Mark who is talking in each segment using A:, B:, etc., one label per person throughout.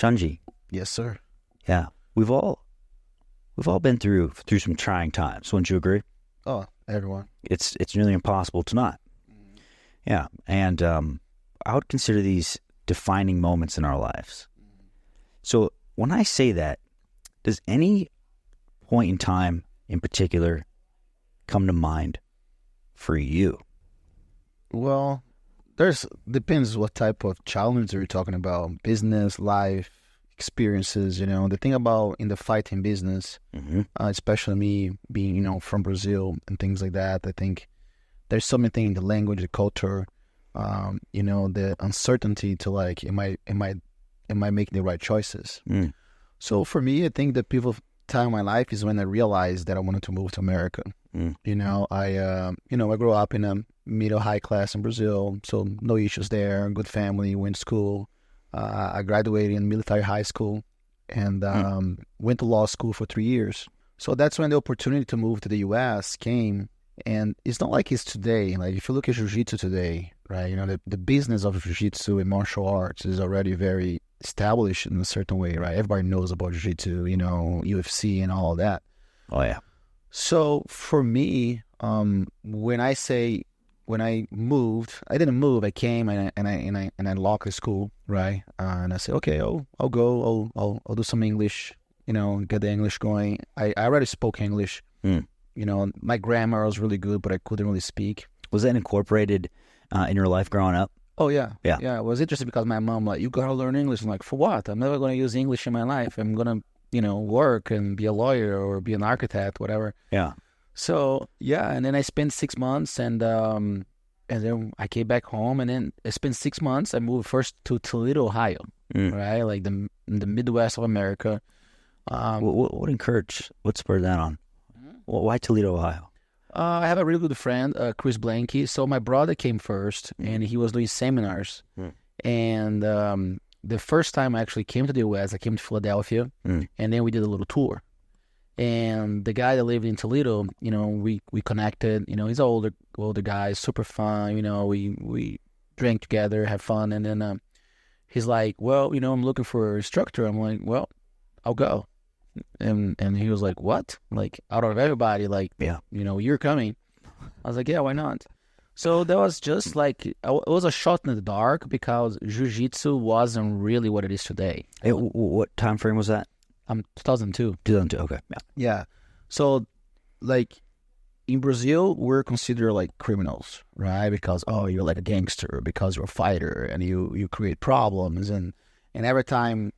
A: Xande.
B: Yes, sir.
A: Yeah, we've all been through some trying times. Wouldn't you agree?
B: Oh, everyone.
A: It's nearly impossible to not. Yeah, and I would consider these defining moments in our lives. So when I say that, does any point in time in particular come to mind for you?
B: Well, depends what type of challenge are you talking about. Business, life, experiences, the thing about in the fighting business, especially me being, from Brazil and things like that, I think there's so many things in the language, the culture, the uncertainty to like, am I making the right choices? So for me, I think the pivotal time in my life is when I realized that I wanted to move to America. I grew up in a middle high class in Brazil, so no issues there. Good family, went to school. I graduated in military high school and went to law school for 3 years. So that's when the opportunity to move to the U.S. came. And it's not like it's today. Like if you look at Jiu Jitsu today, right? The business of Jiu Jitsu and martial arts is already very established in a certain way, right? Everybody knows about Jiu Jitsu, UFC and all of that.
A: Oh yeah.
B: So for me, when I moved, I didn't move. I came and I locked the school, right? And I said, okay, I'll go. I'll do some English, get the English going. I already spoke English. My grammar was really good, but I couldn't really speak.
A: Was that incorporated in your life growing up?
B: Oh yeah,
A: yeah.
B: It was interesting because my mom you gotta learn English. I'm like, for what? I'm never gonna use English in my life. I'm gonna work and be a lawyer or be an architect, whatever.
A: Yeah.
B: So yeah, and then I spent 6 months, and then I came back home, and then I spent 6 months. I moved first to Toledo, Ohio, right, like the Midwest of America.
A: What spurred that on? Why Toledo, Ohio?
B: I have a really good friend, Chris Blanky. So my brother came first, and he was doing seminars. And the first time I actually came to the U.S., I came to Philadelphia, and then we did a little tour. And the guy that lived in Toledo, we connected. He's an older guy, super fun. We drank together, had fun, and then he's like, "Well, I'm looking for a instructor." I'm like, "Well, I'll go." And he was like, "What?" Like, out of everybody, like,
A: yeah,
B: you're coming. I was like, "Yeah, why not?" So that was just like, it was a shot in the dark because Jiu-Jitsu wasn't really what it is today.
A: What time frame was that?
B: 2002.
A: 2002, okay.
B: Yeah. So, like, in Brazil, we're considered like criminals, right? Because, you're like a gangster, because you're a fighter, and you create problems. And every time,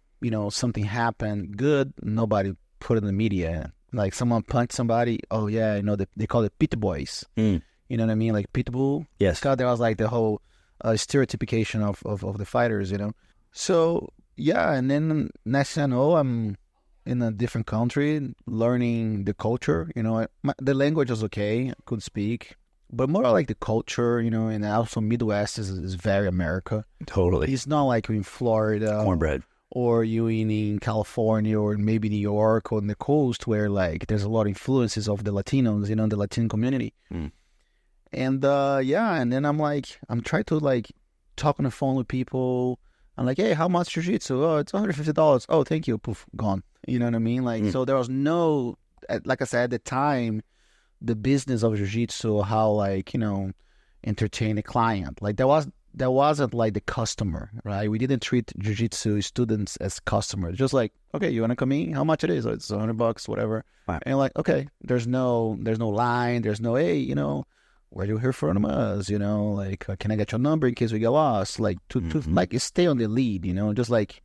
B: something happened good, nobody put it in the media. Like, someone punched somebody, they call it pit boys. You know what I mean? Like pitbull.
A: Yes.
B: Because there was like the whole stereotypication of the fighters, So, yeah, and then next thing I know, I'm in a different country, learning the culture. The language was okay, I could speak, but more like the culture, and also Midwest is very America.
A: Totally.
B: It's not like you're in Florida.
A: Cornbread.
B: Or you in California or maybe New York or on the coast where like there's a lot of influences of the Latinos, the Latin community. And and then I'm trying to like talk on the phone with people. I'm like, hey, how much Jiu-Jitsu? Oh, it's $150. Oh, thank you. Poof, gone. You know what I mean? Like, so there was no, like I said, at the time, the business of Jiu-Jitsu, how like, entertain a client. Like there wasn't like the customer, right? We didn't treat Jiu-Jitsu students as customers. Just like, okay, you want to come in? How much it is? Oh, it's $100, whatever.
A: Right.
B: And like, okay, there's no line. There's no, hey, where do you hear from us? Like, can I get your number in case we get lost? Like to like stay on the lead, just like,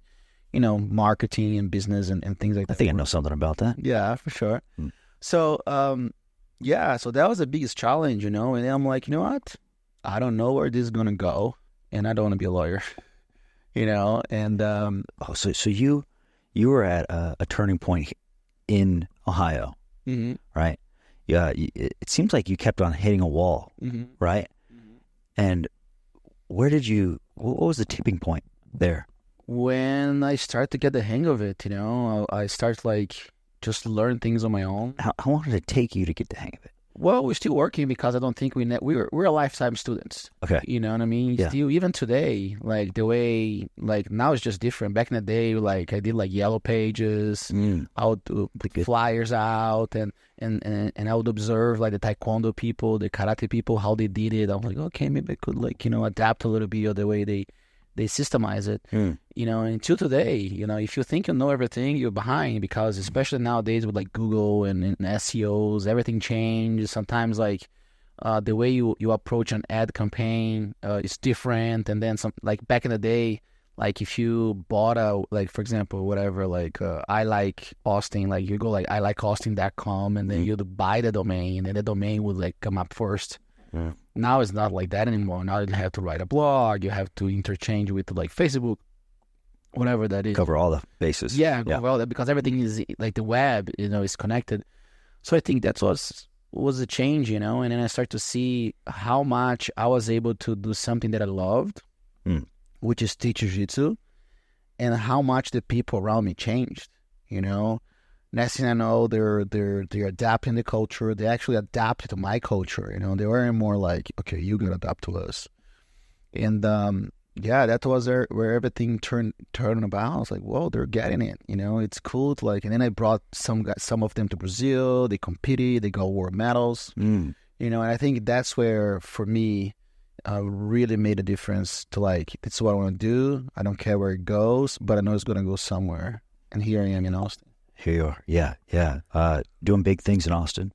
B: marketing and business and things like that.
A: I think I know something about that.
B: Yeah, for sure. So, so that was the biggest challenge, and then I'm like, you know what? I don't know where this is going to go, and I don't want to be a lawyer, and...
A: So you were at a turning point in Ohio, right? Yeah, it seems like you kept on hitting a wall, right? And what was the tipping point there?
B: When I started to get the hang of it, I started like just learn things on my own.
A: How long did it take you to get the hang of it?
B: Well, we're still working because I don't think we're lifetime students.
A: Okay.
B: You know what I mean?
A: Yeah.
B: Still, even today, like the way, like now it's just different. Back in the day, like I did like yellow pages. I would put flyers out and I would observe like the taekwondo people, the karate people, how they did it. I was like, okay, maybe I could like, adapt a little bit of the way they systemize it, until today, if you think you know everything, you're behind, because especially nowadays with like Google and SEOs, everything changes. Sometimes like the way you approach an ad campaign is different. And then some, like back in the day, like if you bought like for example, whatever, like I like Austin, like you go like iLikeAustin.com and then you'd buy the domain and the domain would like come up first. Now it's not like that anymore. Now you have to write a blog, you have to interchange with like Facebook, whatever that is.
A: Cover all the bases.
B: Yeah, cover all that, because everything is like the web, is connected. So I think that was a change, and then I start to see how much I was able to do something that I loved, which is teach jiu-jitsu, and how much the people around me changed, Next thing I know, they're adapting the culture. They actually adapted to my culture. They weren't more like, okay, you gotta adapt to us. And that was where everything turned about. I was like, whoa, they're getting it. It's cool. And then I brought some of them to Brazil. They competed. They got world medals. And I think that's where, for me, really made a difference. To like, this is what I want to do. I don't care where it goes, but I know it's gonna go somewhere. And here I am in Austin.
A: Here you are. Yeah. Doing big things in Austin,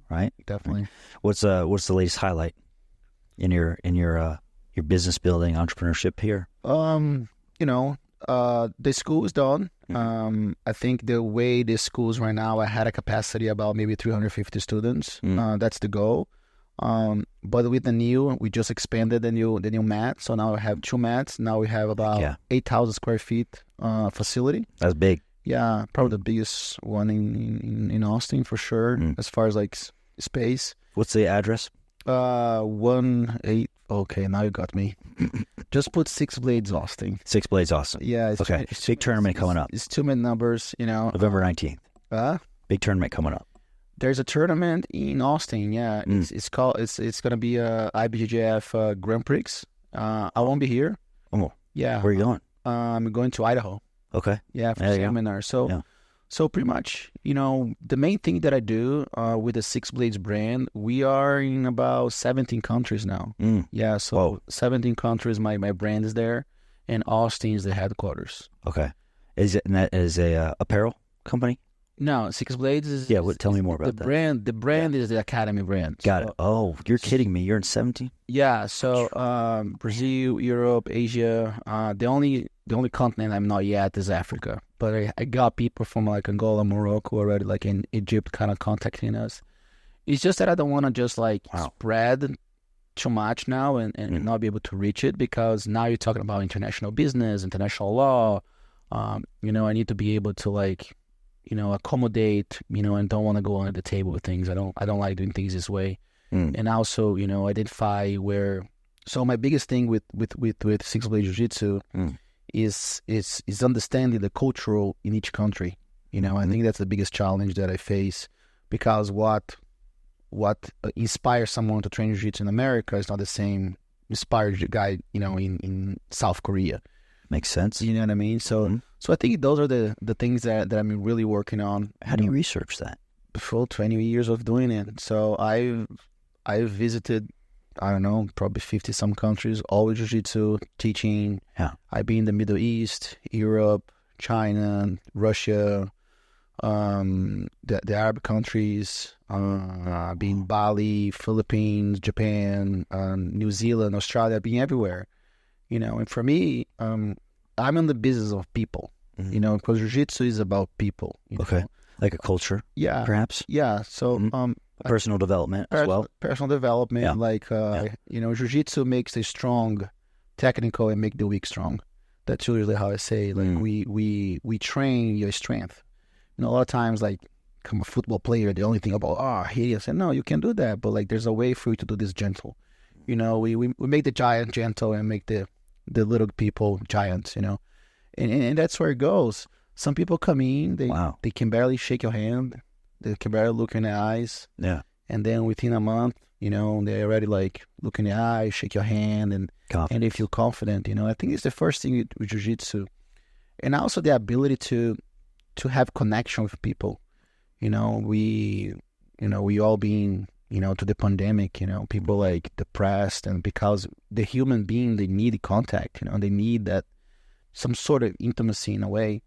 A: right?
B: Definitely.
A: What's the latest highlight in your business building, entrepreneurship here?
B: The school is done. I think the way the school's right now, I had a capacity about maybe 350 students. That's the goal. But with we just expanded the new mat. So now we have 2 mats. Now we have about 8,000 square feet facility.
A: That's big.
B: Yeah, probably the biggest one in Austin for sure, as far as like space.
A: What's the address?
B: 18. Okay, now you got me. Just put 6 Blades Austin.
A: 6 Blades Austin.
B: Yeah.
A: It's big tournament coming up.
B: It's 2 numbers,
A: November 19th. Big tournament coming up.
B: There's a tournament in Austin. Yeah, it's gonna be a IBJJF Grand Prix. I won't be here.
A: Oh.
B: Yeah.
A: Where are you going?
B: I'm going to Idaho.
A: Okay.
B: Yeah, for seminar. So pretty much, the main thing that I do with the 6 Blades brand, we are in about 17 countries now. Yeah, so 17 countries, my brand is there, and Austin is the headquarters.
A: Okay. Is a apparel company?
B: No, 6 Blades is...
A: Yeah, tell me more about that.
B: The brand is the Academy brand.
A: Got it. Oh, you're kidding me. You're in 17?
B: Yeah, so Brazil, Europe, Asia. The only continent I'm not yet is Africa. But I got people from like Angola, Morocco already, like in Egypt, kind of contacting us. It's just that I don't want to just like spread too much now and not be able to reach it, because now you're talking about international business, international law. I need to be able to like... accommodate, and don't want to go under the table with things. I don't like doing things this way. And also, identify where. So my biggest thing with 6 Blade Jiu-Jitsu is understanding the cultural in each country. I think that's the biggest challenge that I face, because what inspires someone to train Jiu-Jitsu in America is not the same inspired guy, in South Korea.
A: Makes sense.
B: You know what I mean? So I think those are the things that I'm really working on.
A: How do you research that?
B: Full 20 years of doing it. So I've visited, I don't know, probably 50 some countries, all with jiu-jitsu, teaching.
A: Yeah.
B: I've been in the Middle East, Europe, China, Russia, the Arab countries. I've been in Bali, Philippines, Japan, New Zealand, Australia. I've been everywhere. And for me, I'm in the business of people, because jiu-jitsu is about people.
A: Okay. Like a culture, perhaps?
B: Yeah. So
A: personal development as well?
B: Personal development. Yeah. Jiu-jitsu makes a strong technical and make the weak strong. That's usually how I say, like, we train your strength. A lot of times, like, I'm a football player, the only thing about, here, I say, no, you can do that. But, like, there's a way for you to do this gentle. We make the giant gentle and make the little people giants, and that's where it goes. Some people come in, they can barely shake your hand, they can barely look in the eyes.
A: Yeah.
B: And then within a month, they're already like look in the eye, shake your hand, and they feel confident. I think it's the first thing with jiu-jitsu. And also the ability to have connection with people. We all being, to the pandemic, people like depressed, and because the human being, they need contact, they need that some sort of intimacy in a way.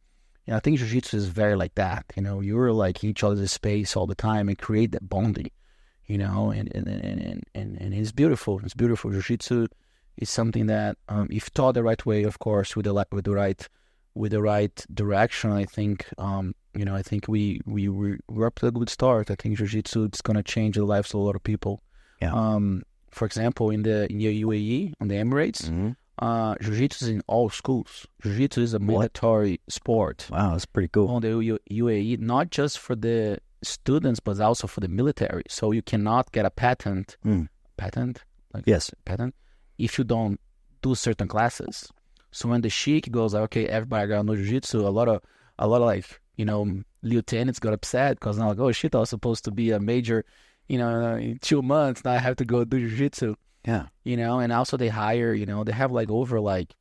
B: And I think jiu-jitsu is very like that. You're like in each other's space all the time and create that bonding, and it's beautiful. It's beautiful. Jiu-jitsu is something that, if taught the right way, of course, with the right direction, I think, I think we're up to a good start. I think jiu-jitsu is going to change the lives of a lot of people.
A: Yeah.
B: For example, in the UAE, on the Emirates, jiu-jitsu is in all schools. Jiu-jitsu is a mandatory sport.
A: Wow, that's pretty cool.
B: On the UAE, not just for the students, but also for the military. So you cannot get a patent. Patent?
A: Yes.
B: Patent? If you don't do certain classes. So when the sheik goes like, okay, everybody got to know jiu-jitsu, a lot of like, lieutenants got upset because now like, oh shit, I was supposed to be a major, in 2 months, now I have to go do jiu-jitsu.
A: Yeah.
B: And also they hire, they have like over like,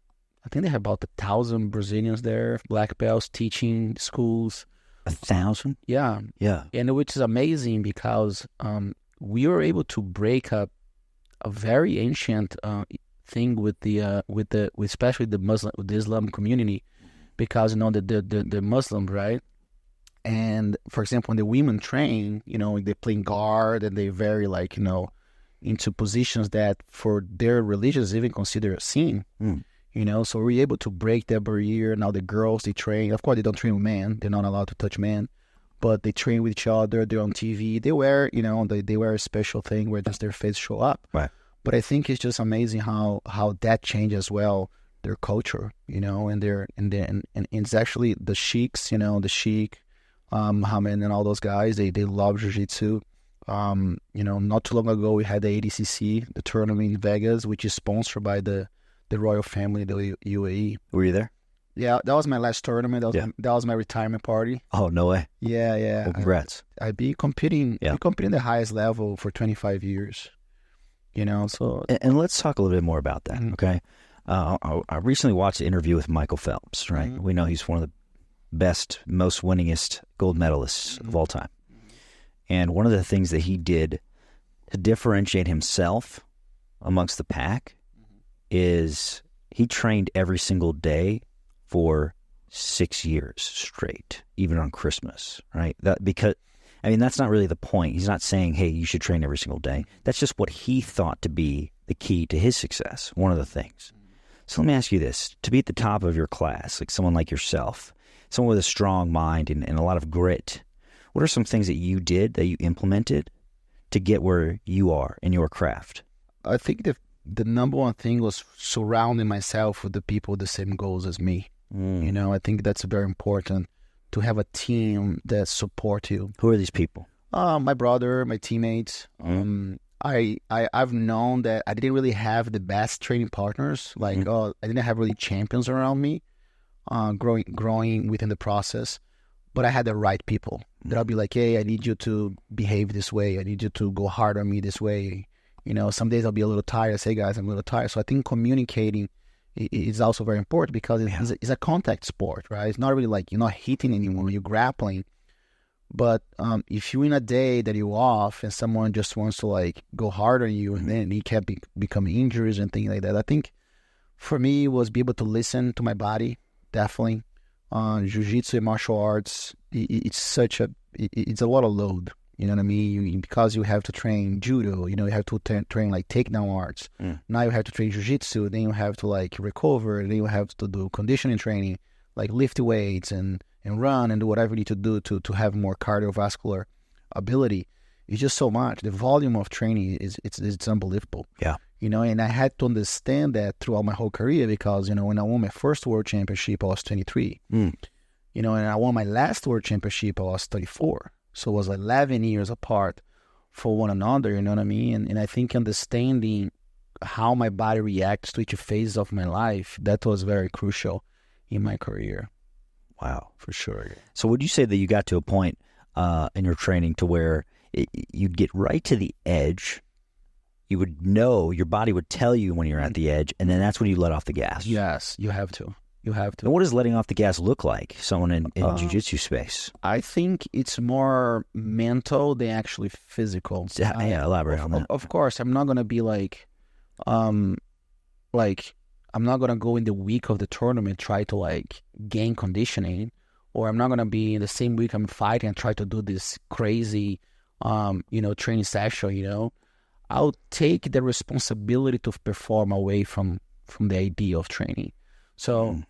B: I think they have about 1,000 Brazilians there, black belts, teaching schools.
A: 1,000?
B: Yeah.
A: Yeah.
B: And which is amazing because we were able to break up a very ancient thing with especially with the Islam community, because the Muslims, right? And for example, when the women train, they play guard, and they're very like into positions that for their religions even consider a sin. So we're able to break that barrier. Now the girls, they train. Of course, they don't train with men; they're not allowed to touch men, but they train with each other. They're on TV. They wear, they wear a special thing where just their face show up.
A: Right.
B: But I think it's just amazing how that changes as well their culture, and it's actually the sheiks, the sheik, Mohammed, and all those guys. They love jiu-jitsu. Not too long ago we had the ADCC, the tournament in Vegas, which is sponsored by the royal family, the UAE.
A: Were you there?
B: Yeah, that was my last tournament. That was my retirement party.
A: Oh, no way.
B: Yeah.
A: Well, congrats.
B: I'd be competing the highest level for 25 years. So
A: and let's talk a little bit more about that. Okay. I recently watched an interview with Michael Phelps, right? We know he's one of the best, most winningest gold medalists of all time. And one of the things that he did to differentiate himself amongst the pack is he trained every single day for 6 years straight, even on Christmas, right? That's not really the point. He's not saying, hey, you should train every single day. That's just what he thought to be the key to his success, one of the things. So let me ask you this. To be at the top of your class, like someone like yourself, someone with a strong mind and a lot of grit, what are some things that you did, that you implemented to get where you are in your craft?
B: I think the number one thing was surrounding myself with the people with the same goals as me. I think that's very important, to have a team that support you.
A: Who are these people?
B: My brother, my teammates. I've known that I didn't really have the best training partners. Like, I didn't have really champions around me, growing within the process. But I had the right people that I'll be like, hey, I need you to behave this way. I need you to go hard on me this way. Some days I'll be a little tired. I say, guys, I'm a little tired. So I think communicating is also very important, because it's a contact sport, right? It's not really like you're not hitting anyone, you're grappling. But if you're in a day that you're off and someone just wants to like go hard on you, and then it can become injuries and things like that. I think for me it was be able to listen to my body, definitely. Jiu-jitsu and martial arts, it's a lot of load. You know what I mean? Because you have to train judo, you have to train like takedown arts. Now you have to train jiu-jitsu, then you have to like recover, then you have to do conditioning training, like lift weights and run and do whatever you need to do to have more cardiovascular ability. It's just so much. The volume of training it's unbelievable.
A: Yeah.
B: And I had to understand that throughout my whole career, because, when I won my first world championship, I was 23. And I won my last world championship, I was 34. So it was 11 years apart for one another, you know what I mean? And I think understanding how my body reacts to each phase of my life, that was very crucial in my career.
A: Wow.
B: For sure.
A: So would you say that you got to a point in your training to where you'd get right to the edge. You would know, your body would tell you when you're at the edge, and then that's when you let off the gas.
B: Yes, you have to. You have to.
A: And what does letting off the gas look like, someone in jiu-jitsu space?
B: I think it's more mental than actually physical.
A: Elaborate on that.
B: Of course, I'm not going to be I'm not going to go in the week of the tournament, try to gain conditioning, or I'm not going to be in the same week I'm fighting and try to do this crazy, training session, I'll take the responsibility to perform away from the idea of training. So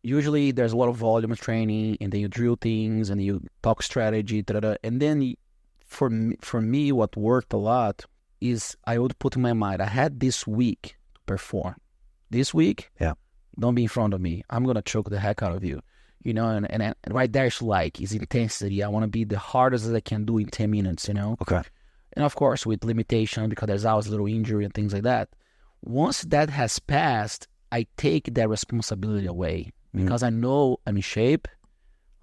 B: usually there's a lot of volume of training, and then you drill things and you talk strategy, and then for me, what worked a lot is I would put in my mind, I had this week to perform. This week, don't be in front of me. I'm going to choke the heck out of you. And right there is intensity. I want to be the hardest as I can do in 10 minutes,
A: Okay.
B: And of course, with limitation, because there's always a little injury and things like that. Once that has passed, I take that responsibility away because I know I'm in shape.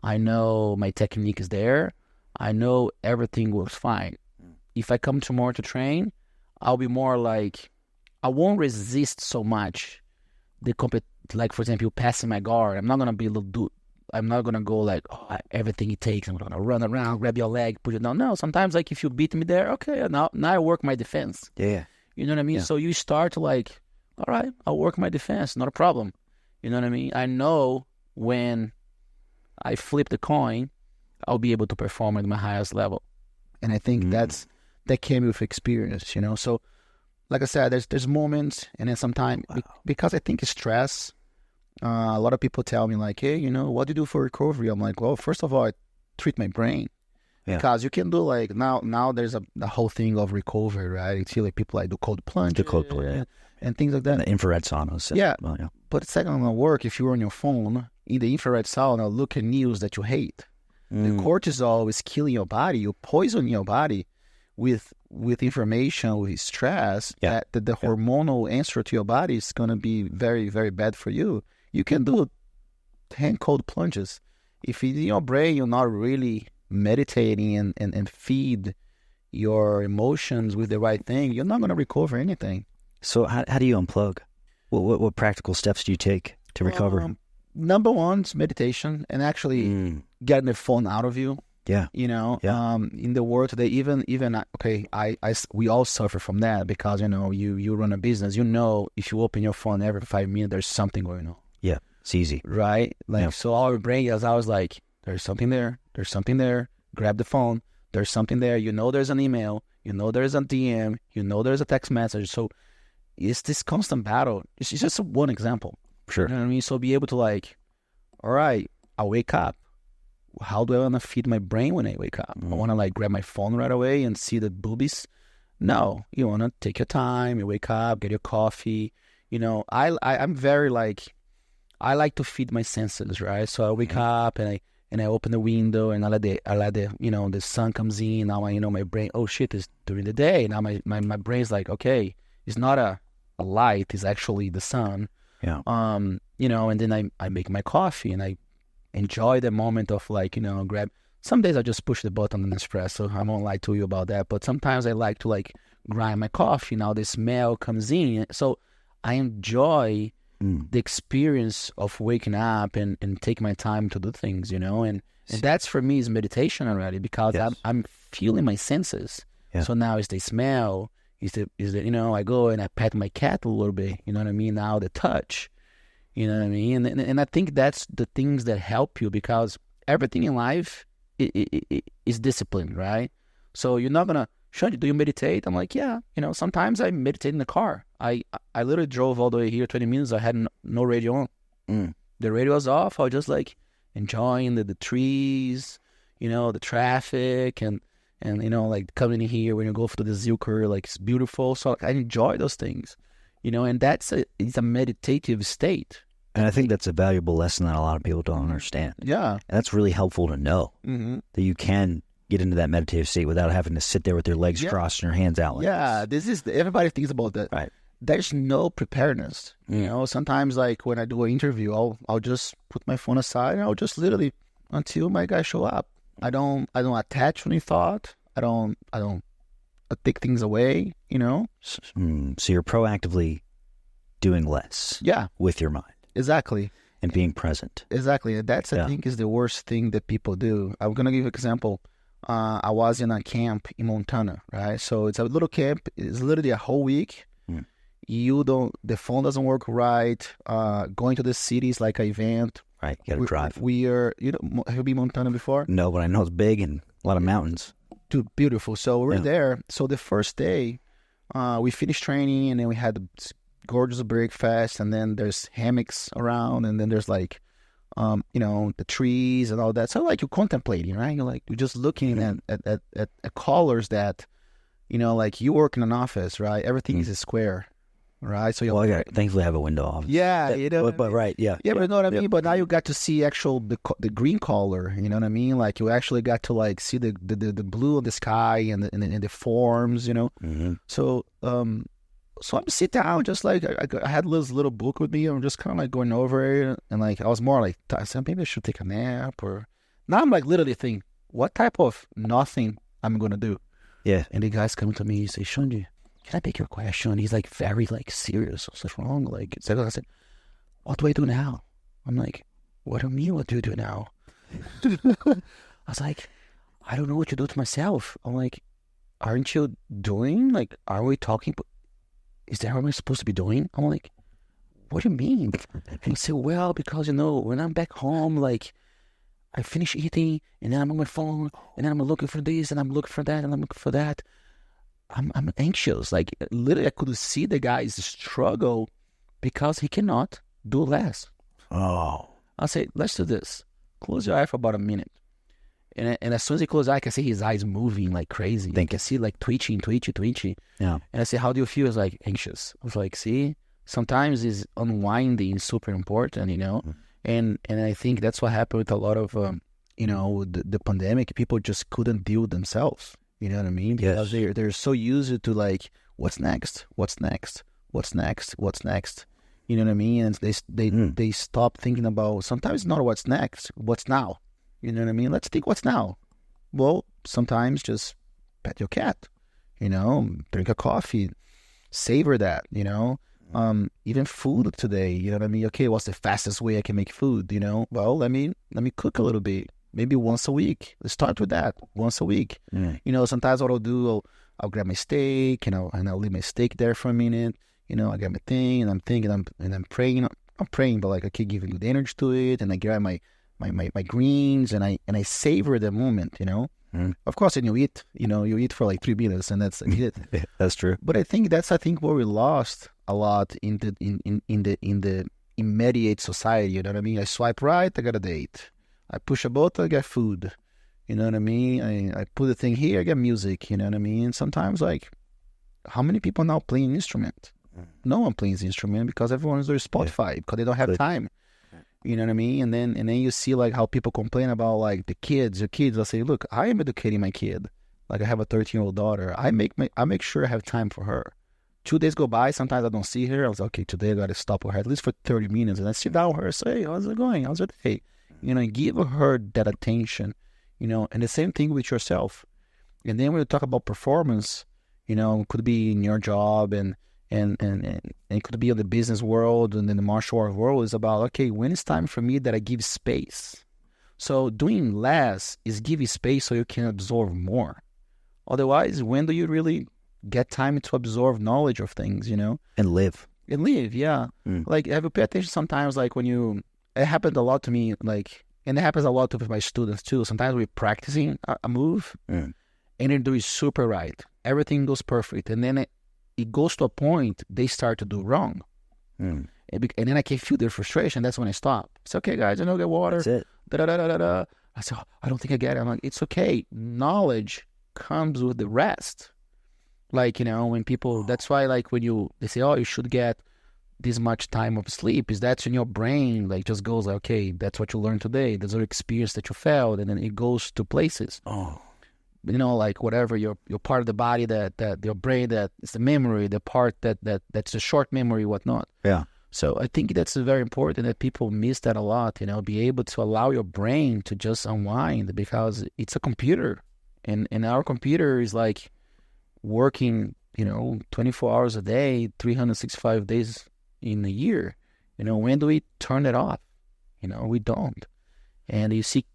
B: I know my technique is there. I know everything works fine. If I come tomorrow to train, I'll be more I won't resist so much for example, passing my guard. I'm not going to be able to do. I'm not going to go everything it takes. I'm going to run around, grab your leg, put it down. No, sometimes if you beat me there, okay, now I work my defense.
A: Yeah.
B: You know what I mean? Yeah. So you start all right, I'll work my defense, not a problem. You know what I mean? I know when I flip the coin, I'll be able to perform at my highest level. And I think that came with experience, So like I said, there's moments, and then sometimes, because I think it's stress, a lot of people tell me hey, what do you do for recovery? I'm well, first of all, I treat my brain. Yeah. Because you can do now there's a whole thing of recovery, right? You see people do cold plunge, and things like that.
A: And the infrared saunas.
B: Yeah. Well, yeah. But it's not going to work if you're on your phone in the infrared sauna, look at news that you hate. The cortisol is killing your body. You poison your body with information, with stress, that the hormonal answer to your body is going to be very, very bad for you. You can do 10 cold plunges. If in your brain you're not really meditating and feed your emotions with the right thing, you're not going to recover anything.
A: So how do you unplug? What practical steps do you take to recover?
B: Number one is meditation, and actually getting the phone out of you.
A: Yeah.
B: In the world today, even we all suffer from that because you run a business. If you open your phone every 5 minutes, there's something going on.
A: Yeah, it's easy,
B: right? So our brain is always there's something there. There's something there. Grab the phone. There's something there. There's an email. There's a DM. There's a text message. So it's this constant battle. It's just one example.
A: Sure.
B: You know what I mean? So be able to all right, I wake up. How do I want to feed my brain when I wake up? I want to grab my phone right away and see the boobies? No, you want to take your time. You wake up, get your coffee. I'm very I like to feed my senses, right? So I wake up and I open the window and I let the the sun comes in. Now my brain, oh shit, it's during the day. Now my brain's okay, it's not a light, it's actually the sun.
A: Yeah.
B: And then I make my coffee and I enjoy the moment of grab. Some days I just push the button on the espresso. I won't lie to you about that. But sometimes I like to grind my coffee. Now the smell comes in. So I enjoy the experience of waking up and take my time to do things, and that's for me is meditation already because I'm feeling my senses. Yeah. So now it's the smell, is the I go and I pet my cat a little bit, you know what I mean? Now the touch, you know what I mean? And I think that's the things that help you because everything in life is discipline, right? So you're not gonna, Xande, do you meditate? I'm yeah, sometimes I meditate in the car. I literally drove all the way here 20 minutes. I had no radio on. The radio was off. I was just enjoying the trees, the traffic and coming in here when you go to the Zilker, it's beautiful. So I enjoy those things, and it's a meditative state.
A: And I think that's a valuable lesson that a lot of people don't understand.
B: Yeah.
A: And that's really helpful to know that you can get into that meditative state without having to sit there with your legs crossed and your hands out
B: this. Everybody thinks about that.
A: Right.
B: There's no preparedness. Sometimes when I do an interview, I'll just put my phone aside and I'll just literally until my guy show up. I don't attach any thought. I take things away,
A: So you're proactively doing less.
B: Yeah.
A: With your mind.
B: Exactly.
A: And being present.
B: Exactly. And that's, I think, is the worst thing that people do. I'm going to give you an example. I was in a camp in Montana, right? So it's a little camp. It's literally a whole week. The phone doesn't work right. Going to the city is like an event.
A: Right, you got to drive.
B: We are, have you been to Montana before?
A: No, but I know it's big and a lot of mountains.
B: Dude, beautiful. So we're there. So the first day, we finished training, and then we had a gorgeous breakfast, and then there's hammocks around, and then there's like, the trees and all that. So like you're contemplating, right? You're just looking at colors that, like you work in an office, right? Everything is a square. Right, so
A: thankfully I have a window off.
B: Yeah,
A: but right, yeah,
B: but you know what I mean. But now you got to see the green color. You know what I mean? Like you actually got to like see the blue of the sky and the forms. So so I'm sitting down, just like I had this little book with me. I'm just kind of like going over it, and like I was more like, I said, maybe I should take a nap. Or now I'm like literally thinking, what type of nothing I'm gonna do?
A: Yeah.
B: And the guys come to me and say, Xande, can I make your question? He's like very like serious. I was like, wrong. Like, I said, what do I do now? I'm like, what do you mean? What do you do now? I was like, I don't know what to do to myself. I'm like, aren't you doing? Like, are we talking? Is that what I'm supposed to be doing? I'm like, what do you mean? And he said, well, because when I'm back home, like, I finish eating and then I'm on my phone and then I'm looking for this and I'm looking for that and I'm looking for that. I'm anxious. Like literally, I could see the guy's struggle because he cannot do less.
A: Oh,
B: I say, let's do this. Close your eye for about a minute, and as soon as he closes, I can see his eyes moving like crazy. I can see like twitching.
A: Yeah.
B: And I say, how do you feel? He's like anxious. I was like, see, sometimes is unwinding is super important, And I think that's what happened with a lot of the pandemic. People just couldn't deal with themselves. You know what I mean? Because they're so used to like, what's next? What's next? What's next? What's next? You know what I mean? And they stop thinking about, sometimes not what's next, what's now. You know what I mean? Let's think what's now. Well, sometimes just pet your cat, drink a coffee, savor that, even food today, you know what I mean? Okay, what's the fastest way I can make food, Well, let me cook a little bit. Maybe once a week. Let's start with that. Once a week. Sometimes what I'll do, I'll grab my steak and I'll leave my steak there for a minute. I grab my thing and I'm thinking and I'm praying. I'm praying, but like I keep giving good energy to it, and I grab my greens and I savor the moment. Of course, and you eat for like 3 minutes and that's it.
A: Yeah, that's true.
B: But I think where we lost a lot in the immediate society. You know what I mean? I swipe right, I got a date. I push a button, I get food. You know what I mean? I put a thing here, I get music. You know what I mean? Sometimes, like, how many people now play an instrument? No one plays instrument because everyone's doing Spotify because they don't have time. You know what I mean? And then you see like how people complain about like your kids. I'll say, look, I am educating my kid. Like I have a 13-year-old daughter. I make sure I have time for her. 2 days go by, sometimes I don't see her. I was like, okay, today I got to stop with her at least for 30 minutes. And I sit down with her and say, hey, how's it going? How's your day? Give her that attention, and the same thing with yourself. And then when you talk about performance, it could be in your job and it could be in the business world and in the martial art world. Is about, okay, when it's time for me that I give space. So doing less is giving space so you can absorb more. Otherwise, when do you really get time to absorb knowledge of things, And
A: live.
B: Yeah. Like, have you pay attention sometimes, like when it happened a lot to me, like, and it happens a lot with my students too. Sometimes we're practicing a move and they do it super right. Everything goes perfect. And then it goes to a point they start to do wrong. And then I can feel their frustration. That's when I stop. It's okay, guys. I know, get water.
A: That's it.
B: Da-da-da-da-da. I say, I don't think I get it. I'm like, it's okay. Knowledge comes with the rest. Like, when people, that's why, like, when they say, oh, you should get this much time of sleep, is that's in your brain, like, just goes like, okay, that's what you learned today. There's an experience that you felt, and then it goes to places.
A: Oh.
B: Like whatever, your part of the body that your brain, that is the memory, the part that's the short memory, whatnot.
A: Yeah.
B: So I think that's very important that people miss that a lot, be able to allow your brain to just unwind because it's a computer And our computer is like working, 24 hours a day, 365 days in a year. When do we turn it off? We don't. And you see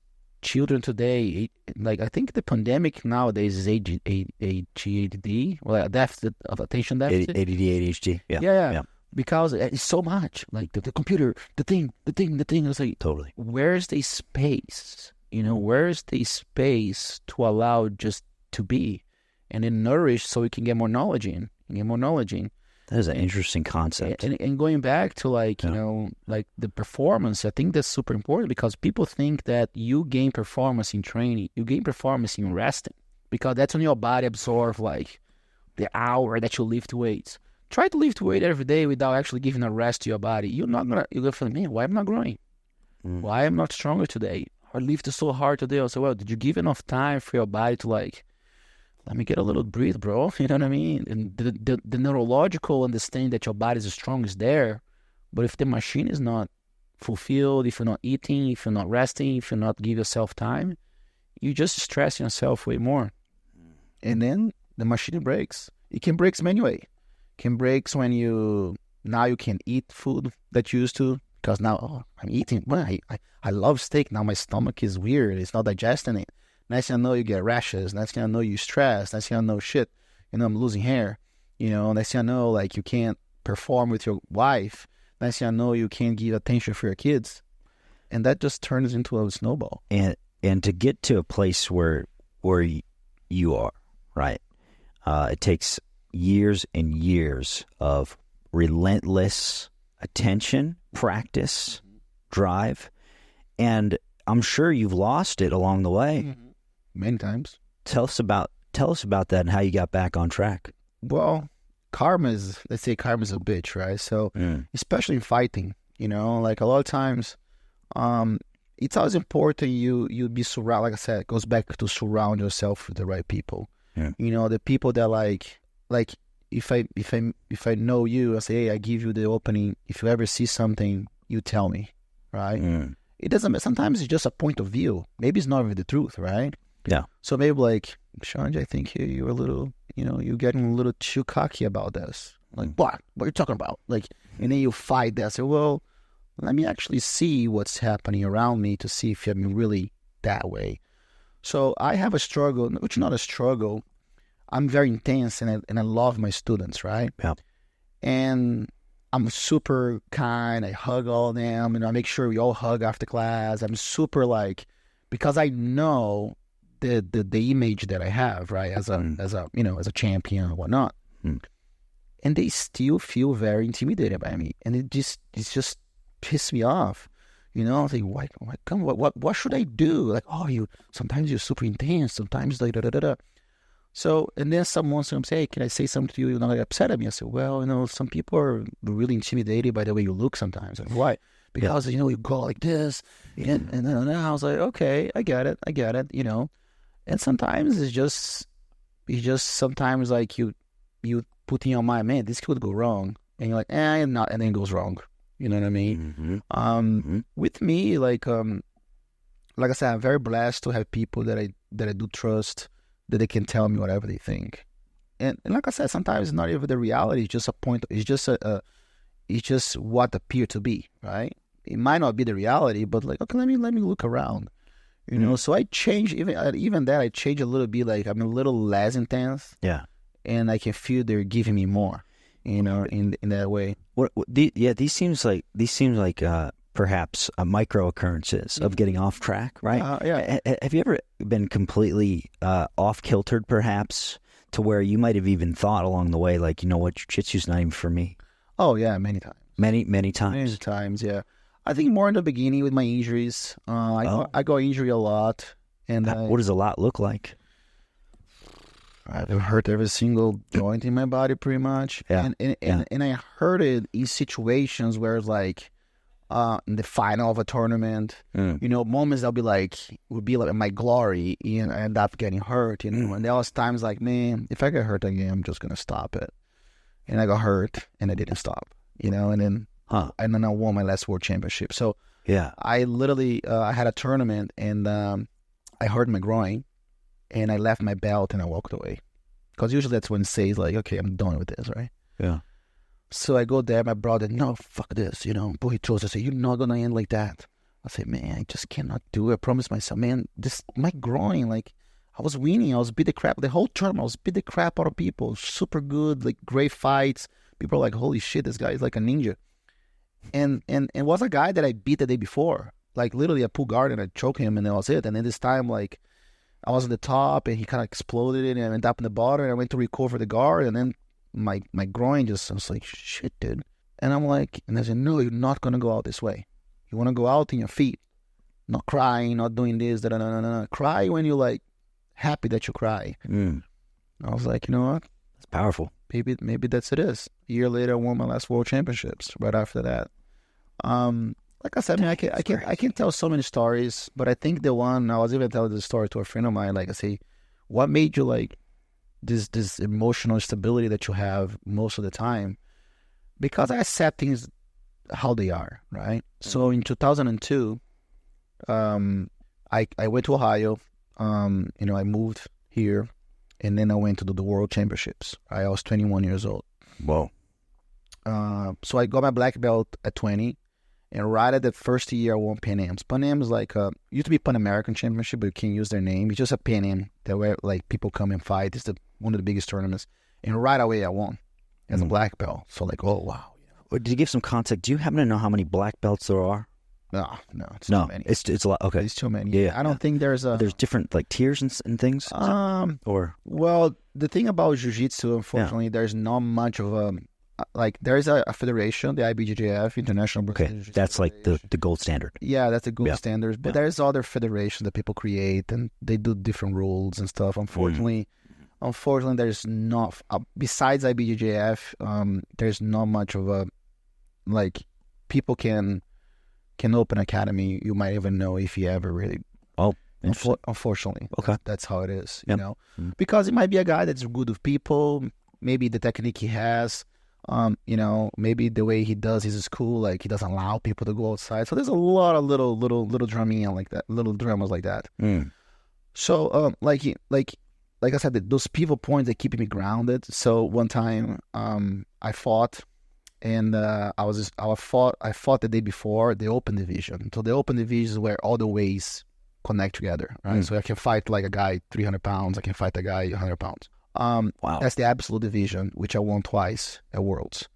B: children today, like I think the pandemic nowadays is ADHD, well, deficit of attention deficit.
A: ADD, ADHD.
B: Yeah. Because it's so much, like the computer, the thing. It's like,
A: Totally.
B: where's the space? Where's the space to allow just to be, and then nourish so we can get more knowledge in,
A: That is an interesting concept.
B: And going back to like the performance, I think that's super important, because people think that you gain performance in training, you gain performance in resting, because that's when your body absorbs like the hour that you lift weights. Try to lift weight every day without actually giving a rest to your body. You're gonna feel, man, why am I not growing? Why am I not stronger today? I lifted so hard today. I said, well, did you give enough time for your body to like, let me get a little breathe, bro? You know what I mean? And the neurological understanding that your body is strong is there. But if the machine is not fulfilled, if you're not eating, if you're not resting, if you're not give yourself time, you just stress yourself way more. And then the machine breaks. It can break many ways. It can break when you can eat food that you used to, because now, I'm eating. Well, I love steak. Now my stomach is weird. It's not digesting it. Next thing I know, you get rashes. Next thing I know, you stress. Next thing I know, shit, I'm losing hair. Next thing I know, like, you can't perform with your wife. Next thing I know, you can't give attention for your kids. And that just turns into a snowball.
A: And to get to a place where you are, right, it takes years and years of relentless attention, practice, drive, and I'm sure you've lost it along the way.
B: Many times.
A: Tell us about that and how you got back on track.
B: Well, let's say karma's a bitch, right? So, especially in fighting, like a lot of times, it's always important you be surrounded. Like I said, it goes back to surround yourself with the right people.
A: Yeah.
B: The people that like if I know you, I say, hey, I give you the opening. If you ever see something, you tell me, right? It doesn't. Sometimes it's just a point of view. Maybe it's not even the truth, right?
A: Yeah.
B: So maybe like, Xande, I think you're a little, you're getting a little too cocky about this. Like, what are you talking about? Like, and then you fight that. So, well, let me actually see what's happening around me to see if I'm really that way. So I have a struggle, which is not a struggle. I'm very intense, and I love my students, right?
A: Yeah.
B: And I'm super kind. I hug all of them, and I make sure we all hug after class. I'm super because I know the image that I have, right, as a champion or whatnot, and they still feel very intimidated by me, and it just pissed me off. I was like, what should I do? Like, sometimes you're super intense, sometimes like da da da da. So, and then someone say, hey, can I say something to you? You're not upset at me. I said, well, some people are really intimidated by the way you look sometimes. Like, why? Because, you go like this. And then I was like, okay, I get it. And sometimes it's just sometimes like you put in your mind, man, this could go wrong. And you're like, not. And then it goes wrong. You know what I mean? With me, like I said, I'm very blessed to have people that I do trust, that they can tell me whatever they think. And like I said, sometimes it's not even the reality. It's just a point. It's just it's just what appear to be, right? It might not be the reality, but like, okay, let me look around, So I change even that. I change a little bit. Like, I'm a little less intense.
A: Yeah.
B: And I can feel they're giving me more, in that way.
A: These seems like perhaps micro occurrences of getting off track, right?
B: Yeah.
A: Have you ever been completely off kiltered, perhaps, to where you might have even thought along the way, like, jiu-jitsu's not even for me?
B: Oh yeah, many times.
A: Many times.
B: Many times, yeah. I think more in the beginning with my injuries. I got injured a lot, and
A: what does a lot look like?
B: I've hurt every single joint in my body, pretty much.
A: Yeah.
B: And I hurt it in situations where it's like, in the final of a tournament, moments would be like my glory, and I end up getting hurt, and there was times like, man, if I get hurt again, I'm just gonna stop it. And I got hurt, and I didn't stop, and then I won my last world championship. So
A: yeah,
B: I literally I had a tournament, and I hurt my groin, and I left my belt and I walked away. Because usually that's when it says like, okay, I'm done with this, right?
A: Yeah.
B: So I go there, my brother, no, fuck this, But he chose, I say, you're not going to end like that. I say, man, I just cannot do it. I promised myself, man, my groin, like, I was winning. I was beat the crap, the whole term, I was beat the crap out of people. Super good, like, great fights. People are like, holy shit, this guy is like a ninja. And it was a guy that I beat the day before. Like, literally, I pulled guard and I choked him, and that was it. And then this time, like, I was on the top, and he kind of exploded it, and I ended up in the bottom, and I went to recover the guard, and then my groin just, I was like, shit, dude. And I'm like, and I said, no, you're not going to go out this way. You want to go out in your feet, not crying, not doing this, da. Cry when you're like happy that you cry. I was like, you know what?
A: It's powerful.
B: Maybe that's it is. A year later, I won my last world championships right after that. Like I said, man, I can tell so many stories, but I think the one, I was even telling this story to a friend of mine, like I say, what made you like this emotional stability that you have most of the time? Because I accept things how they are, right? So in 2002, I went to Ohio, I moved here, and then I went to do the World Championships. I was 21 years old.
A: Whoa.
B: So I got my black belt at 20, and right at the first year I won Pan Am's. Pan Am is like, used to be Pan American Championship, but you can't use their name. It's just a Pan Am that where like people come and fight. It's one of the biggest tournaments. And right away I won as a black belt. So like, oh, wow.
A: To give some context, do you happen to know how many black belts there are?
B: No, it's too many.
A: It's a lot. Okay,
B: it's too many.
A: Yeah,
B: I don't think there's
A: different like tiers and things.
B: Well, the thing about Jiu Jitsu, unfortunately, there's not much of a there's a federation, the IBJJF, International.
A: Okay, that's like the gold standard.
B: Yeah, that's the gold standard. But there's other federations that people create, and they do different rules and stuff. Unfortunately, there's not besides IBJJF. There's not much of a like people can open academy. You might even know if you ever really.
A: Oh,
B: unfortunately,
A: okay,
B: that's how it is. You know, because it might be a guy that's good with people. Maybe the technique he has. Maybe the way he does his school, like he doesn't allow people to go outside. So there's a lot of little drumming like that, little dramas like that. So like I said, those pivot points that keep me grounded. So one time I fought. And I fought the day before the open division. So the open division is where all the weights connect together, right? So I can fight like a guy 300 pounds. I can fight a guy 100 pounds. Wow. That's the absolute division, which I won twice at Worlds.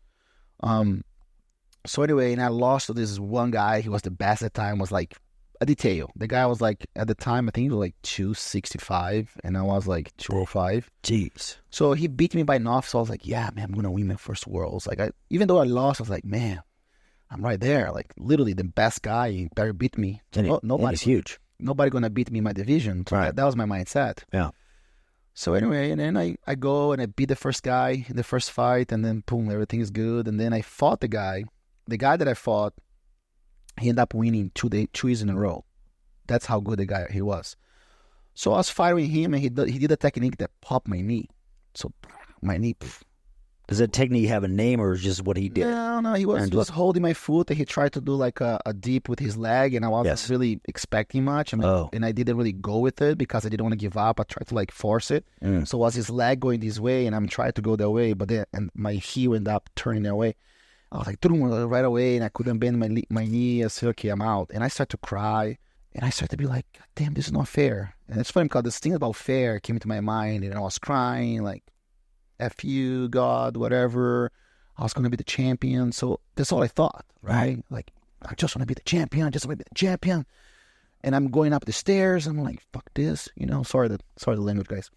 B: So anyway, and I lost to this one guy. He was the best at the time. Was like a detail. The guy was like, at the time, I think he was like 265, and I was like 205.
A: Jeez. So
B: he beat me by enough, so I was like, yeah, man, I'm going to win my first Worlds. Like, even though I lost, I was like, man, I'm right there. Like, literally the best guy, he better beat me.
A: Nobody's huge.
B: Nobody going to beat me in my division. So
A: right.
B: That was my mindset.
A: Yeah.
B: So anyway, and then I go and I beat the first guy in the first fight, and then boom, everything is good. And then I fought the guy. The guy that I fought, he ended up winning 2 years in a row. That's how good the guy he was. So I was fighting him, and he did a technique that popped my knee. So my knee.
A: Does that technique have a name, or just what he did?
B: No. He was holding my foot, and he tried to do like a dip with his leg, and I wasn't really expecting much. And I didn't really go with it because I didn't want to give up. I tried to like force it. So was his leg going this way, and I'm trying to go that way, but then my heel ended up turning that way. I was like, right away, and I couldn't bend my knee. I said, okay, I'm out. And I started to cry, and I started to be like, God damn, this is not fair. And it's funny because this thing about fair came into my mind, and I was crying, like, F you, God, whatever. I was going to be the champion. So that's all I thought, right? Like, I just want to be the champion. I just want to be the champion. And I'm going up the stairs. I'm like, fuck this. Sorry the language, guys.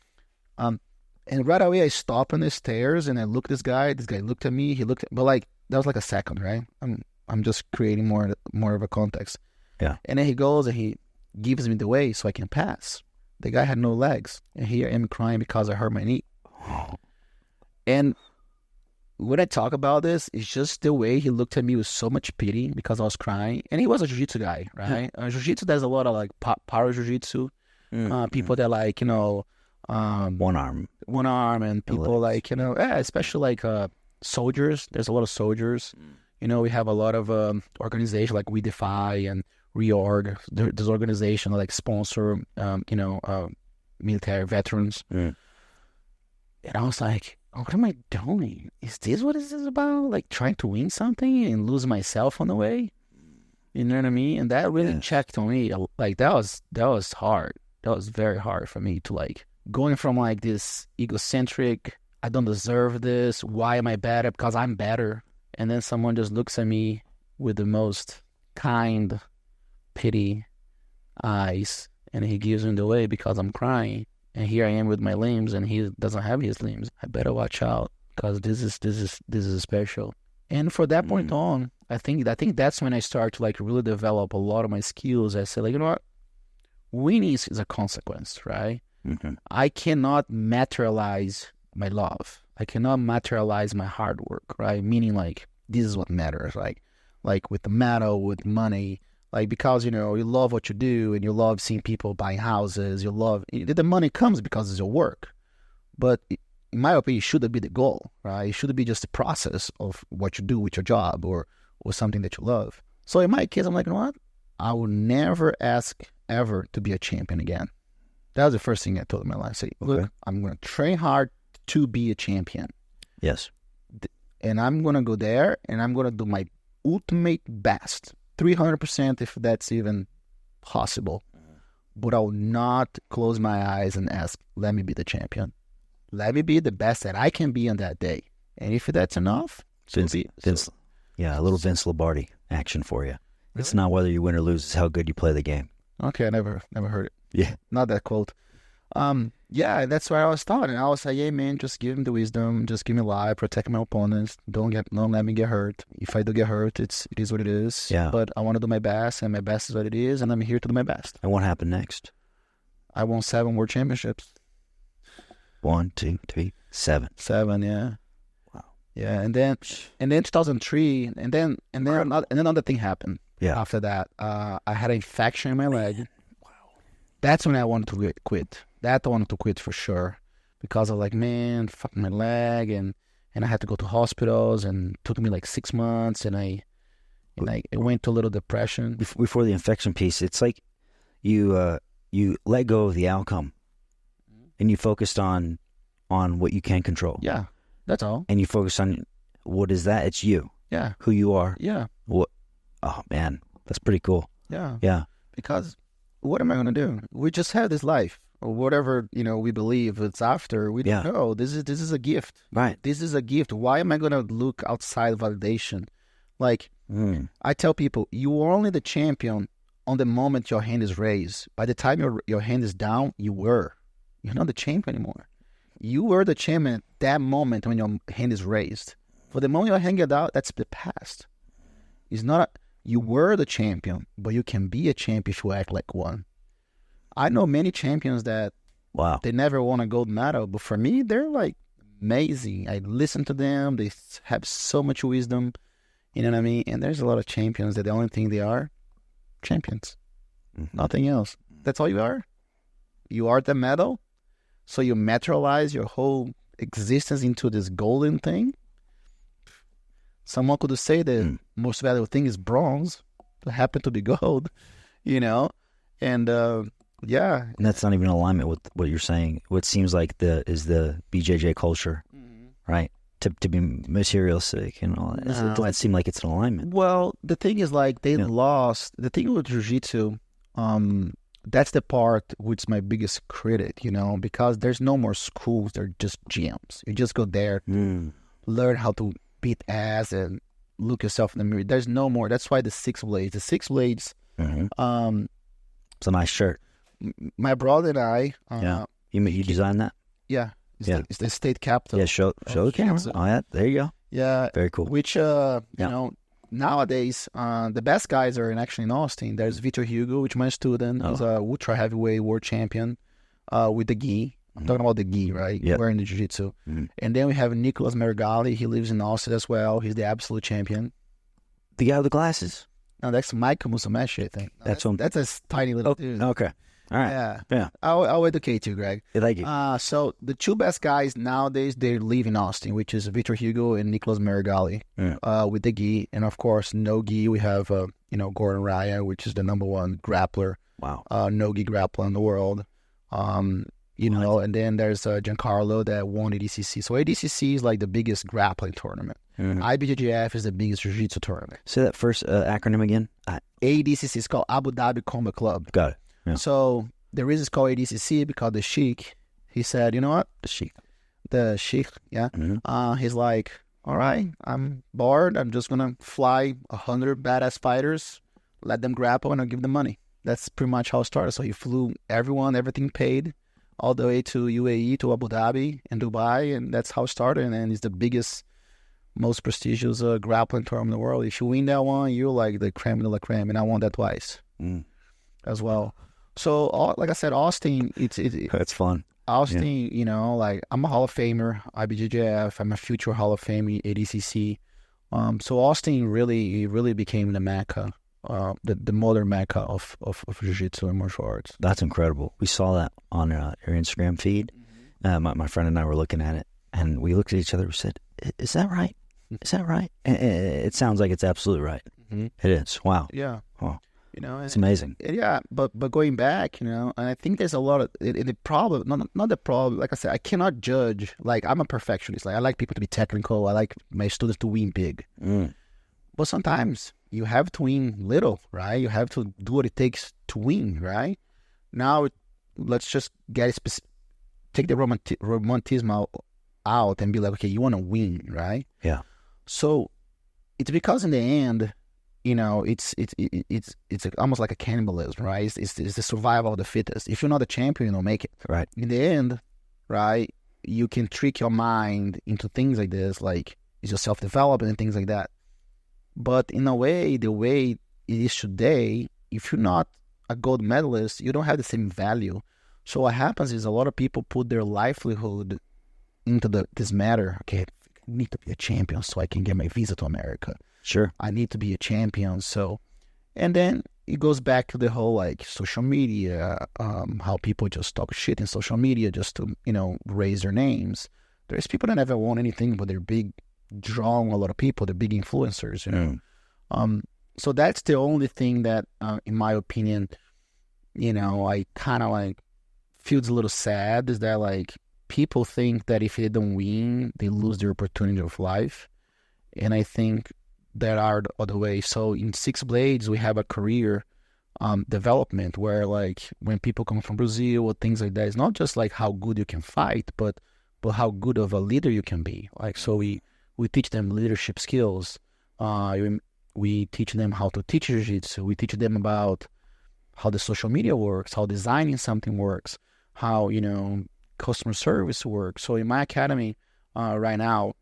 B: And right away, I stopped on the stairs, and I looked at this guy. This guy looked at me. He looked at, but like, that was like a second, right? I'm just creating more of a context.
A: Yeah.
B: And then he goes and he gives me the way so I can pass. The guy had no legs, and here I am crying because I hurt my knee. And when I talk about this, it's just the way he looked at me with so much pity because I was crying. And he was a jiu-jitsu guy, right? Jiu-jitsu, there's a lot of like power jiu-jitsu. People that like,
A: one arm,
B: and people like, especially like soldiers. There's a lot of soldiers. We have a lot of organizations like We Defy and Reorg. There's organizations like sponsor, military veterans. And I was like, what am I doing? Is this what this is about? Like trying to win something and lose myself on the way? You know what I mean? And that really checked on me. Like that was hard. That was very hard for me to like going from like this egocentric, I don't deserve this. Why am I better? Because I'm better. And then someone just looks at me with the most kind, pity eyes, and he gives me the way because I'm crying. And here I am with my limbs, and he doesn't have his limbs. I better watch out because this is special. And for that point on, I think that's when I start to like really develop a lot of my skills. I said, like, you know what, winning is a consequence, right? I cannot materialize my love. I cannot materialize my hard work, right? Meaning like this is what matters, like with the medal, with money. Like, because, you know, you love what you do and you love seeing people buying houses. You love, the money comes because it's your work. But in my opinion, it shouldn't be the goal, right? It shouldn't be just the process of what you do with your job or something that you love. So in my case, I'm like, you know what? I will never ask ever to be a champion again. That was the first thing I told my life. I said, look, I'm going to train hard to be a champion.
A: Yes.
B: And I'm going to go there and I'm going to do my ultimate best. 300% if that's even possible. But I will not close my eyes and ask, let me be the champion. Let me be the best that I can be on that day. And if that's enough,
A: a little Vince Lombardi action for you. Really? It's not whether you win or lose, it's how good you play the game.
B: Okay, I never heard it.
A: Yeah.
B: Not that quote. Yeah, that's where I was taught. And I was like, hey, man, just give him the wisdom. Just give me life, protect my opponents. Don't let me get hurt. If I do get hurt, it is what it is.
A: Yeah.
B: But I want to do my best, and my best is what it is, and I'm here to do my best.
A: And what happened next?
B: I won 7 world championships.
A: 1, 2, 3, 7.
B: 7, yeah.
A: Wow.
B: Yeah, and then 2003, and then another thing happened.
A: Yeah.
B: After that, I had an infection in my leg. Wow. That's when I wanted to quit. That I wanted to quit for sure, because I was like, man, fuck my leg, and I had to go to hospitals, and it took me like 6 months, and I went to a little depression.
A: Before the infection piece, it's like you let go of the outcome, and you focused on what you can control.
B: Yeah, that's all.
A: And you focus on what is that? It's you.
B: Yeah.
A: Who you are.
B: Yeah.
A: What? Oh man, that's pretty cool.
B: Yeah.
A: Yeah.
B: Because what am I gonna do? We just have this life. Or whatever, you know, we believe it's after, we don't know. This is a gift.
A: Right.
B: This is a gift. Why am I going to look outside validation? Like, I tell people, you are only the champion on the moment your hand is raised. By the time your hand is down, you're not the champion anymore. You were the champion at that moment when your hand is raised. For the moment your hand gets out, that's the past. It's not, you were the champion, but you can be a champion if you act like one. I know many champions that they never won a gold medal, but for me, they're like amazing. I listen to them. They have so much wisdom. You know what I mean? And there's a lot of champions that the only thing they are, champions. Nothing else. That's all you are. You are the medal. So you materialize your whole existence into this golden thing. Someone could say the most valuable thing is bronze. It happened to be gold, you know? And yeah.
A: And that's not even in alignment with what you're saying. What seems like is the BJJ culture, right? To be materialistic and all that. It doesn't seem like it's in alignment.
B: Well, the thing is like they lost. The thing with Jiu Jitsu, that's the part which is my biggest critic, you know, because there's no more schools. They're just gyms. You just go there to learn how to beat ass and look yourself in the mirror. There's no more. That's why the 6 blades. The 6 blades.
A: It's a nice shirt.
B: My brother and I.
A: You designed that?
B: Yeah. It's the state capital.
A: Yeah, show the camera. Oh, yeah. There you go.
B: Yeah.
A: Very cool.
B: Which, you know, nowadays, the best guys are actually in Austin. There's Vitor Hugo, which is my student. He's a ultra heavyweight world champion with the gi. I'm talking about the gi, right?
A: Yep.
B: Wearing the jiu-jitsu. And then we have Nicolas Meregali. He lives in Austin as well. He's the absolute champion.
A: The guy with the glasses?
B: No, that's Mike Musameshi, I think. No, that's a tiny little dude.
A: Okay. All right.
B: Yeah. I'll educate you, Greg.
A: Yeah, thank you.
B: So the 2 best guys nowadays, they live in Austin, which is Vitor Hugo and Nicolas Meregali with the gi. And of course, no gi, we have, Gordon Raya, which is the #1 grappler.
A: Wow.
B: No gi grappler in the world. you know, and then there's Giancarlo that won ADCC. So ADCC is like the biggest grappling tournament. IBJJF is the biggest jiu-jitsu tournament.
A: Say that first acronym again.
B: ADCC is called Abu Dhabi Combat Club.
A: Got it. Yeah.
B: So the reason it's called ADCC because the Sheikh, he said, you know what? The Sheikh, yeah. He's like, all right, I'm bored. I'm just going to fly 100 badass fighters, let them grapple, and I'll give them money. That's pretty much how it started. So he flew everyone, everything paid, all the way to UAE, to Abu Dhabi and Dubai, and that's how it started. And then it's the biggest, most prestigious grappling tournament in the world. If you win that one, you're like the creme de la creme, and I won that twice as well. So, like I said, Austin,
A: that's fun.
B: Austin, you know, like I'm a Hall of Famer, IBJJF. I'm a future Hall of Fame, ADCC. So Austin really became the Mecca, the modern Mecca of Jiu-Jitsu and martial arts.
A: That's incredible. We saw that on your Instagram feed. My friend and I were looking at it, and we looked at each other and said, is that right? Is that right? It sounds like it's absolutely right. It is. Wow.
B: Yeah.
A: Oh.
B: You know,
A: it's amazing.
B: Yeah, but going back, you know, and I think there's a lot of the problem. Not the problem. Like I said, I cannot judge. Like I'm a perfectionist. Like I like people to be technical. I like my students to win big. But sometimes you have to win little, right? You have to do what it takes to win, right? Now, let's just take the romantism out and be like, okay, you want to win, right?
A: Yeah.
B: So it's because in the end, you know, it's almost like a cannibalism, right? It's the survival of the fittest. If you're not a champion, you don't make it.
A: Right.
B: In the end, right, you can trick your mind into things like this, like it's your self-development and things like that. But in a way, the way it is today, if you're not a gold medalist, you don't have the same value. So what happens is a lot of people put their livelihood into this matter. Okay, I need to be a champion so I can get my visa to America.
A: Sure.
B: I need to be a champion. So, and then it goes back to the whole like social media, how people just talk shit in social media just to, you know, raise their names. There's people that never won anything, but they're big, drawing a lot of people. They're big influencers, you know. So that's the only thing that, in my opinion, you know, I kind of like feels a little sad is that like people think that if they don't win, they lose their opportunity of life. And I think that are the other way. So in Six Blades, we have a career development where like when people come from Brazil or things like that, it's not just like how good you can fight, but how good of a leader you can be. Like, so we teach them leadership skills. We teach them how to teach jiu-jitsu. We teach them about how the social media works, how designing something works, how, you know, customer service works. So in my academy right now,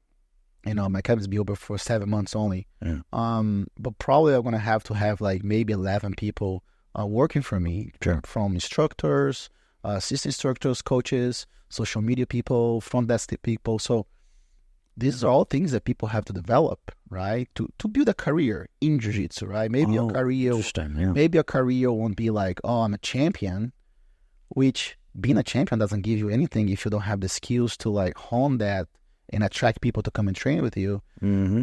B: you know, my academy's be open for 7 months only. But probably I'm going to have like maybe 11 people working for me, from instructors, assistant instructors, coaches, social media people, front desk people. So these are all things that people have to develop, right? To build a career in jiu-jitsu, right? Maybe maybe a career won't be like, oh, I'm a champion, which being a champion doesn't give you anything if you don't have the skills to like hone that and attract people to come and train with you.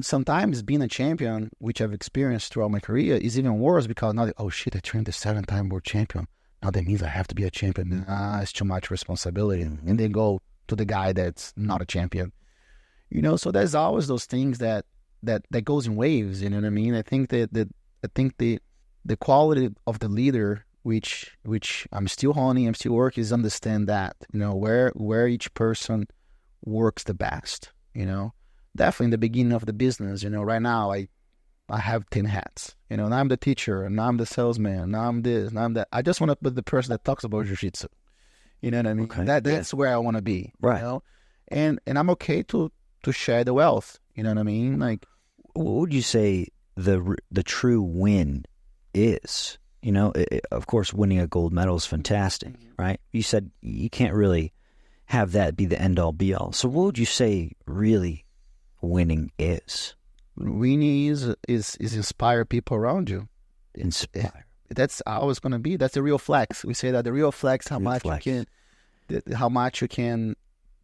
B: Sometimes being a champion, which I've experienced throughout my career, is even worse because now, oh shit, I trained the 7-time world champion. Now that means I have to be a champion. It's too much responsibility. And they go to the guy that's not a champion. You know, so there's always those things that goes in waves, you know what I mean? I think the quality of the leader, which I'm still honing, I'm still working, is understand that, you know, where each person works the best, you know. Definitely in the beginning of the business, you know, right now I have 10 hats, you know, and I'm the teacher, and I'm the salesman, and I'm this, and I'm that. I just want to be the person that talks about jiu-jitsu, you know what I mean? Okay. That's where I want to be, right? You know? And I'm okay to share the wealth, you know what I mean? Like,
A: what would you say the true win is? You know, of course, winning a gold medal is fantastic, right? You said you can't really have that be the end all be all. So what would you say really winning is?
B: Winning is inspire people around you.
A: Inspire.
B: That's always going to be. That's the real flex. We say that the real flex, how much you can,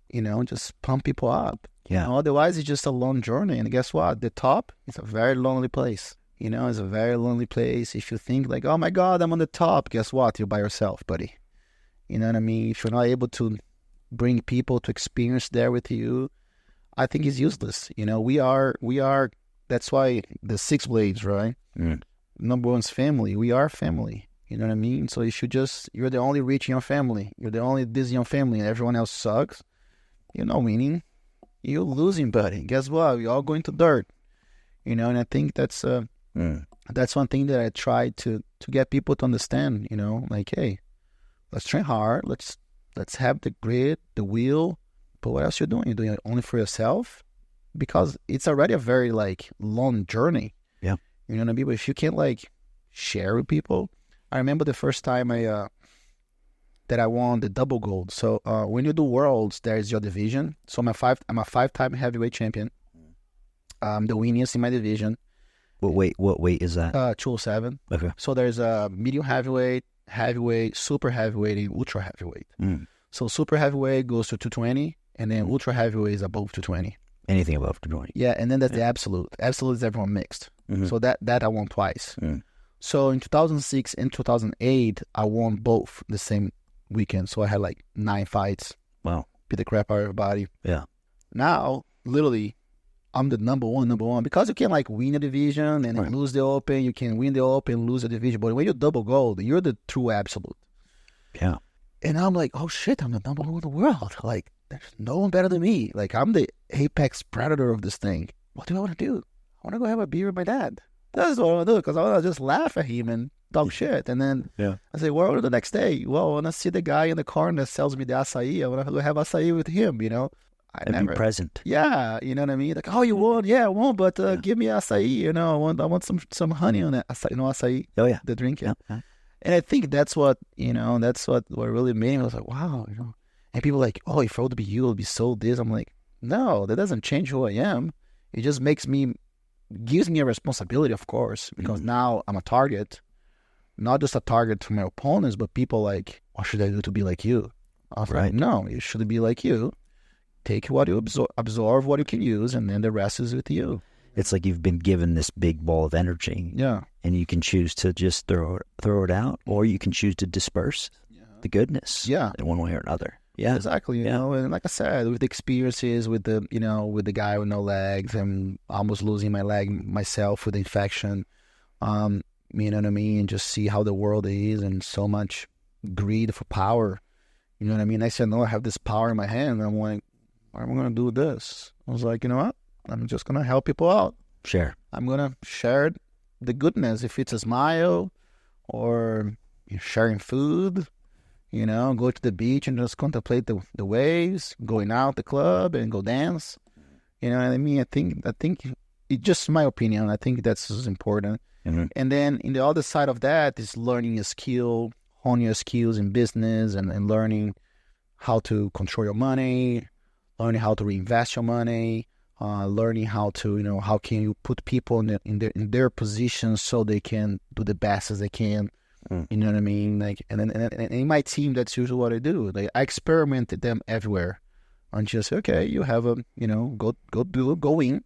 B: you know, just pump people up.
A: Yeah.
B: You know, otherwise, it's just a long journey. And guess what? The top is a very lonely place. You know, it's a very lonely place. If you think like, oh my God, I'm on the top, guess what? You're by yourself, buddy. You know what I mean? If you're not able to bring people to experience there with you, I think it's useless. You know, we are. That's why the 6 blades, right? Number one's family. We are family. You know what I mean? So you're the only rich in your family. You're the only this in your family, and everyone else sucks. You're not winning. You're losing, buddy. Guess what? We're all going to dirt. You know, and I think that's one thing that I try to get people to understand. You know, like, hey, let's train hard. Let's have the grit, the will. But what else you're doing? You're doing it only for yourself, because it's already a very like long journey.
A: Yeah,
B: you know what I mean. But if you can't like share with people, I remember the first time that I won the double gold. So when you do worlds, there's your division. So I'm a 5-time heavyweight champion. I'm the winningest in my division.
A: What weight is that?
B: 207.
A: Okay.
B: So there's a medium heavyweight, heavyweight, super heavyweight, and ultra heavyweight. So super heavyweight goes to 220, and then ultra heavyweight is above 220.
A: Anything above 220.
B: Yeah, and then that's the absolute. Absolute is everyone mixed. So that I won twice. So in 2006 and 2008, I won both the same weekend. So I had like 9 fights.
A: Wow.
B: Beat the crap out of everybody.
A: Yeah.
B: Now, literally, I'm the number one. Because you can like win a division and then lose the open. You can win the open, lose the division. But when you double gold, you're the true absolute.
A: Yeah.
B: And I'm like, oh shit, I'm the number one in the world. Like, there's no one better than me. Like, I'm the apex predator of this thing. What do I want to do? I want to go have a beer with my dad. That's what I want to do, because I want to just laugh at him and talk shit. And then I say, well, the next day, well, I want to see the guy in the corner that sells me the acai. I want to go have acai with him, you know.
A: Be present.
B: Yeah, you know what I mean? Like, oh, you won? Yeah, I won, but give me acai, you know. I want some honey on that acai, you know, acai.
A: Oh, yeah.
B: The drink.
A: Yeah.
B: And I think that's what, you know, that's what really made me. I was like, wow, you know. And people are like, oh, if I would be you, it would be so this. I'm like, no, that doesn't change who I am. It just gives me a responsibility, of course, because now I'm a target, not just a target for my opponents, but people like, what should I do to be like you? I was like, no, you should be like you. Take what you absorb what you can use, and then the rest is with you.
A: It's like you've been given this big ball of energy.
B: Yeah.
A: And you can choose to just throw it out, or you can choose to disperse the goodness.
B: Yeah.
A: In one way or another. Yeah.
B: Exactly. You know, and like I said, with the experiences with the guy with no legs and almost losing my leg myself with the infection, you know what I mean? And just see how the world is, and so much greed for power. You know what I mean? I said, no, I have this power in my hand. And I'm like, what am I going to do with this? I was like, you know what? I'm just going to help people out.
A: Share.
B: I'm going to share the goodness. If it's a smile or sharing food, you know, go to the beach and just contemplate the waves, going out the club and go dance. You know what I mean? I think it's just my opinion. I think that's important. And then in the other side of that is learning a skill, honing your skills in business, and learning how to control your money, learning how to reinvest your money, learning how to, you know, how can you put people in their positions so they can do the best as they can. You know what I mean? Like, and in my team, that's usually what I do. Like, I experimented them everywhere. And just, okay, you have go in.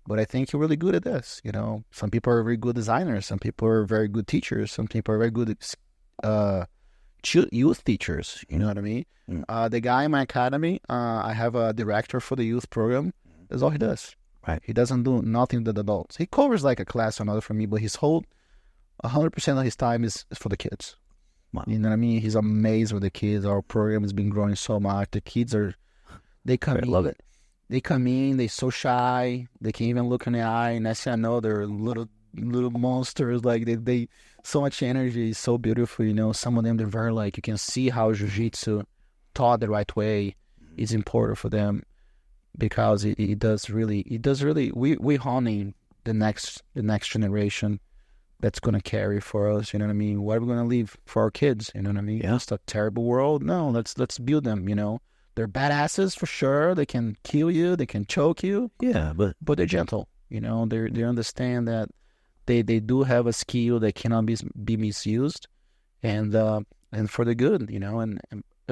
B: But I think you're really good at this. You know, some people are very good designers. Some people are very good teachers. Some people are very good youth teachers. You know what I mean? The guy in my academy, I have a director for the youth program. That's all he does.
A: Right.
B: He doesn't do nothing with adults. He covers like a class or another for me, but his whole 100% of his time is for the kids.
A: Wow.
B: You know what I mean? He's amazed with the kids. Our program has been growing so much. The kids they come in. I
A: love it.
B: They come in, they're so shy. They can't even look in the eye. And I know they're little monsters. Like, they so much energy, so beautiful. You know, some of them, they're very like, you can see how Jiu Jitsu taught the right way is important for them, because it does really, we honing the next generation that's going to carry for us, you know what I mean? What are we going to leave for our kids, you know what I mean?
A: Yeah.
B: It's a terrible world. No, let's build them, you know? They're badasses for sure. They can kill you. They can choke you.
A: Yeah, but
B: they're gentle, you know? They understand that they do have a skill that cannot be misused, and for the good, you know? And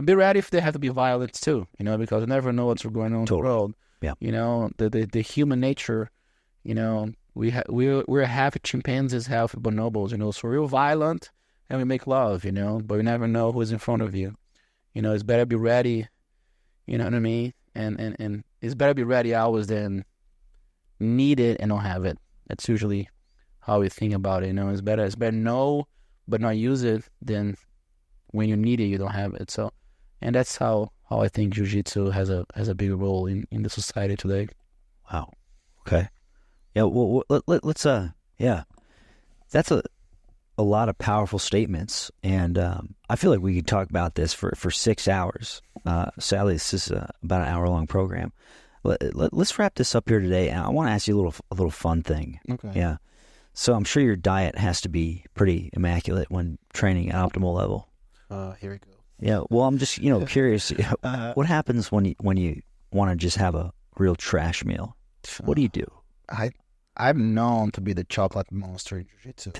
B: be ready if they have to be violent too, you know? Because you never know what's going on in the world.
A: Yeah.
B: You know, the human nature, you know, we're half chimpanzees, half bonobos, you know, so we're violent and we make love, you know, but you never know who's in front of you. It's better be ready. You know what I mean? And it's better be ready always than need it and don't have it. That's usually how we think about it. It's better know but not use it than when you need it you don't have it. So, and that's how I think Jiu-Jitsu has a big role in the society today.
A: Wow. Okay. Yeah. Well, let's that's a lot of powerful statements, and I feel like we could talk about this for 6 hours. Sadly, this is about an hour-long program. Let's wrap this up here today, and I want to ask you a little fun thing.
B: Okay.
A: Yeah. So I'm sure your diet has to be pretty immaculate when training at optimal level.
B: Here we go.
A: Yeah. Well, I'm just curious. What happens when you want to just have a real trash meal? What do you do?
B: I'm known to be the chocolate monster in Jiu-Jitsu.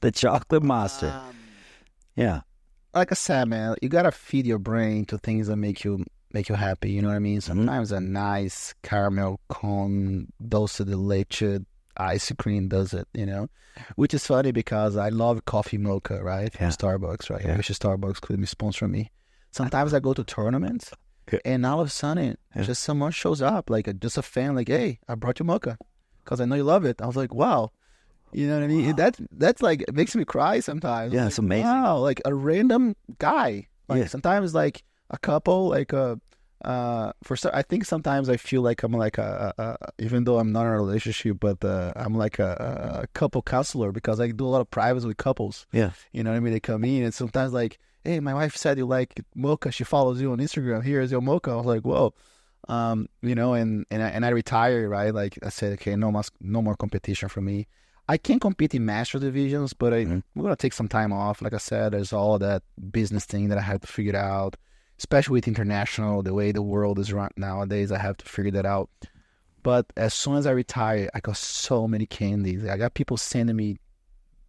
A: The chocolate monster. Yeah.
B: Like I said, man, you gotta feed your brain to things that make you happy. You know what I mean? Sometimes a nice caramel cone, dulce de leche, ice cream does it. Which is funny because I love coffee mocha, right? From Starbucks, right? I wish Starbucks could be sponsoring me. Sometimes I go to tournaments, and all of a sudden, just someone shows up, like just a fan, like, "Hey, I brought you mocha because I know you love it." I was like, "Wow." You know what I mean? Wow. That's like, it makes me cry sometimes.
A: Yeah, it's
B: like,
A: amazing.
B: Wow, like a random guy. Like sometimes like a couple, like I think sometimes I feel like I'm like even though I'm not in a relationship, but I'm like a couple counselor because I do a lot of privates with couples.
A: Yeah.
B: You know what I mean? They come in and sometimes like, "Hey, my wife said you like mocha. She follows you on Instagram. Here's your mocha." I was like, "Whoa." And I retire, right? Like I said, okay, no more competition for me. I can compete in master divisions, but I'm going to take some time off. Like I said, there's all that business thing that I have to figure out, especially with international, the way the world is run nowadays. I have to figure that out. But as soon as I retire, I got so many candies. I got people sending me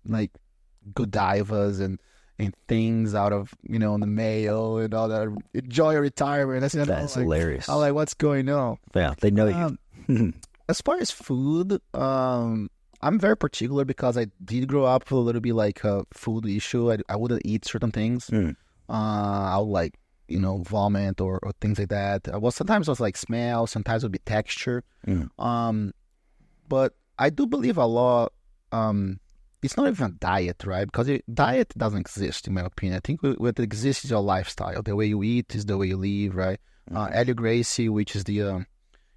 B: like Godivas and things out of, in the mail and all that. Enjoy your retirement.
A: That's hilarious.
B: I'm like, what's going on?
A: Yeah, they know you.
B: As far as food, I'm very particular because I did grow up with a little bit like a food issue. I wouldn't eat certain things. I would like, vomit or things like that. Sometimes it was like smell, sometimes it would be texture. But I do believe a lot, it's not even a diet, right? Because diet doesn't exist, in my opinion. I think what exists is your lifestyle. The way you eat is the way you live, right? Elio Gracie, which is the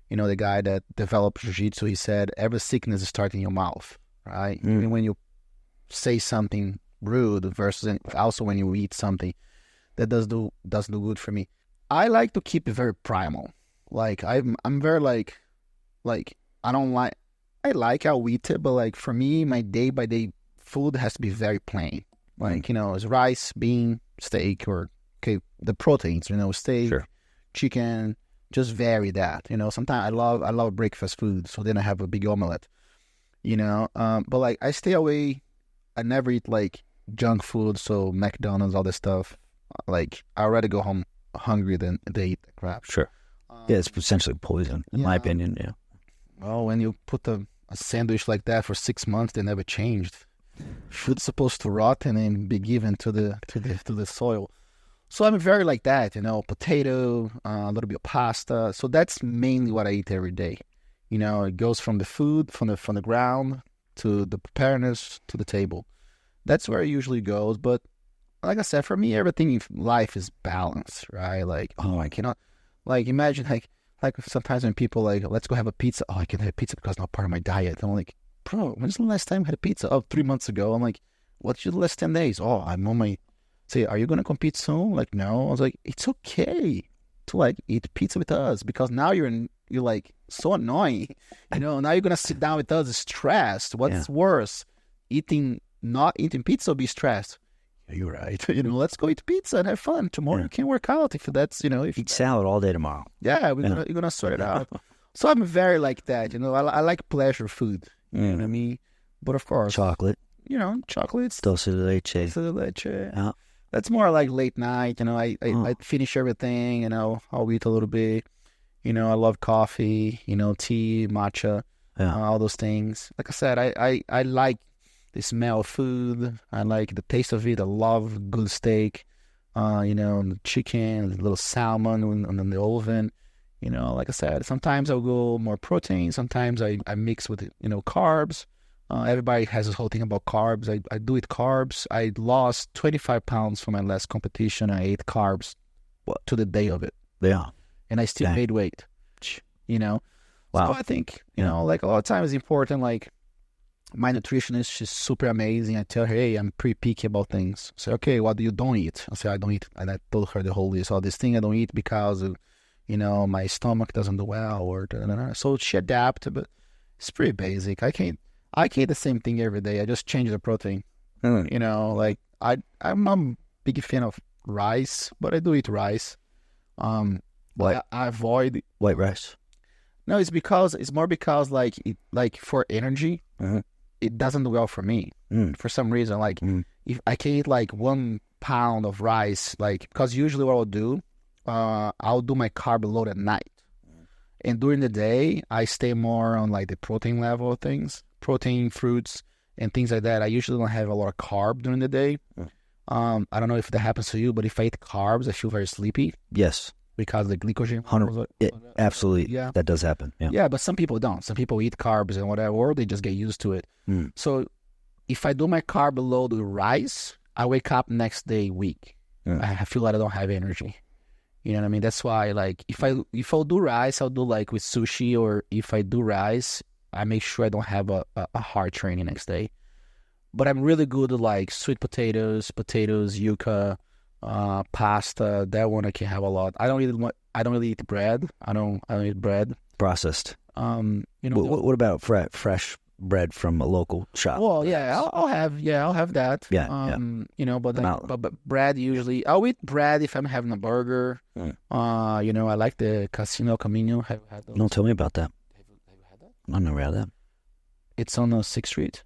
B: guy that developed Jiu-Jitsu, he said, every sickness starts in your mouth, right? Even when you say something rude versus also when you eat something that doesn't do good for me. I like to keep it very primal. Like I'm very like I don't like, I like how we eat it, but like for me, my day by day food has to be very plain. Like, it's rice, bean, steak, or the proteins, steak, chicken. Just vary that, Sometimes I love breakfast food, so then I have a big omelet, But like I stay away. I never eat like junk food, so McDonald's, all this stuff. Like I rather go home hungry than they eat the crap.
A: Sure. Yeah, it's essentially poison, in my opinion. Yeah.
B: Well, when you put a sandwich like that for 6 months, they never changed. Food's supposed to rot and then be given to the soil. So I'm very like that, potato, a little bit of pasta. So that's mainly what I eat every day. It goes from the food, from the ground to the preparedness to the table. That's where it usually goes. But like I said, for me, everything in life is balance, right? Like, I cannot, like, imagine like sometimes when people like, let's go have a pizza. Oh, I can't have pizza because it's not part of my diet. I'm like, bro, when's the last time I had a pizza? Oh, 3 months ago. I'm like, what's your last 10 days? Oh, I'm on my... Say, are you going to compete soon? Like, no. I was like, it's okay to like eat pizza with us because now you're like so annoying. Now you're going to sit down with us stressed. What's worse? Not eating pizza or be stressed? Yeah, you're right. Let's go eat pizza and have fun. Tomorrow you can work out if that's, if
A: eat salad all day tomorrow.
B: Yeah, you're going to sort it out. So I'm very like that. I like pleasure food. You know what I mean? But of course.
A: Chocolate.
B: Chocolates.
A: Dulce de leche.
B: Dulce de leche.
A: Yeah.
B: That's more like late night, I finish everything, I'll eat a little bit. I love coffee, tea, matcha, all those things. Like I said, I like the smell of food. I like the taste of it. I love good steak. the chicken, the little salmon in the oven. Like I said, sometimes I'll go more protein. Sometimes I mix with, carbs. Everybody has this whole thing about carbs. I do eat carbs. I lost 25 pounds from my last competition. I ate carbs to the day of it.
A: Yeah.
B: And I still made weight,
A: Wow.
B: So I think, like a lot of times it's important, like my nutritionist, she's super amazing. I tell her, hey, I'm pretty picky about things. I say, okay, what do you don't eat? I say, I don't eat. And I told her the whole list. All this thing I don't eat because of, my stomach doesn't do well or so she adapted, but it's pretty basic. I can't eat the same thing every day. I just change the protein. Like I'm a big fan of rice, but I do eat rice. I avoid
A: white rice.
B: No, it's more because like for energy, it doesn't do well for me. For some reason. Like if I can eat like 1 pound of rice, like because usually what I'll do, I'll do my carb load at night, and during the day I stay more on like the protein level of things, protein, fruits, and things like that. I usually don't have a lot of carb during the day. I don't know if that happens to you, but if I eat carbs, I feel very sleepy.
A: Yes.
B: Because the glycogen.
A: Absolutely.
B: Yeah.
A: That does happen.
B: Yeah, but some people don't. Some people eat carbs and whatever, or they just get used to it. So if I do my carb load with rice, I wake up next day weak. I feel like I don't have energy. You know what I mean? That's why, like, if I'll do rice, I'll do like with sushi, or if I do rice, I make sure I don't have a hard training next day. But I'm really good at like sweet potatoes, yuca, pasta. That one I can have a lot. I don't really eat bread. I don't eat bread.
A: Processed.
B: What
A: about fresh bread from a local shop?
B: Well, yeah, I'll have that. But bread usually I'll eat bread if I'm having a burger. I like the Casino El Camino. Have you had those?
A: No, tell me about that.
B: Have you had that?
A: I've never had that.
B: It's on 6th Street.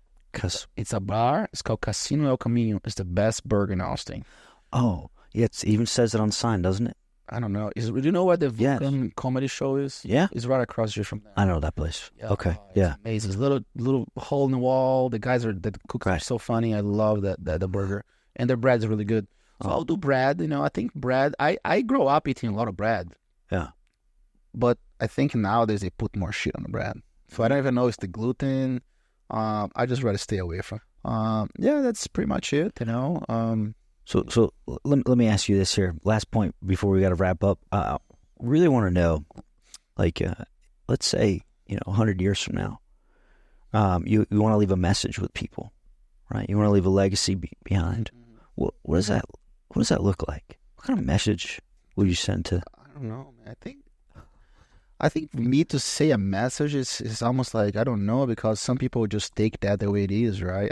B: It's a bar. It's called Casino El Camino. It's the best burger in Austin.
A: Oh, yeah, it even says it on the sign, doesn't it?
B: I don't know. Do you know where the Vulcan comedy show is?
A: Yeah.
B: It's right across the street from there.
A: I know that place.
B: Yeah,
A: okay.
B: It's amazing. There's a little hole in the wall. The guys that cook are so funny. I love the burger. And their bread's really good. So I'll do bread. I think bread. I grew up eating a lot of bread.
A: Yeah.
B: But I think nowadays they put more shit on the bread. So I don't even know if it's the gluten. I just rather stay away from. That's pretty much it.
A: So let me ask you this here. Last point before we got to wrap up. I really want to know, like, let's say 100 years from now, you want to leave a message with people, right? You want to leave a legacy behind. What does that look like? What kind of message would you send to?
B: I don't know, man. I think for me to say a message is almost like, I don't know, because some people just take that the way it is, right?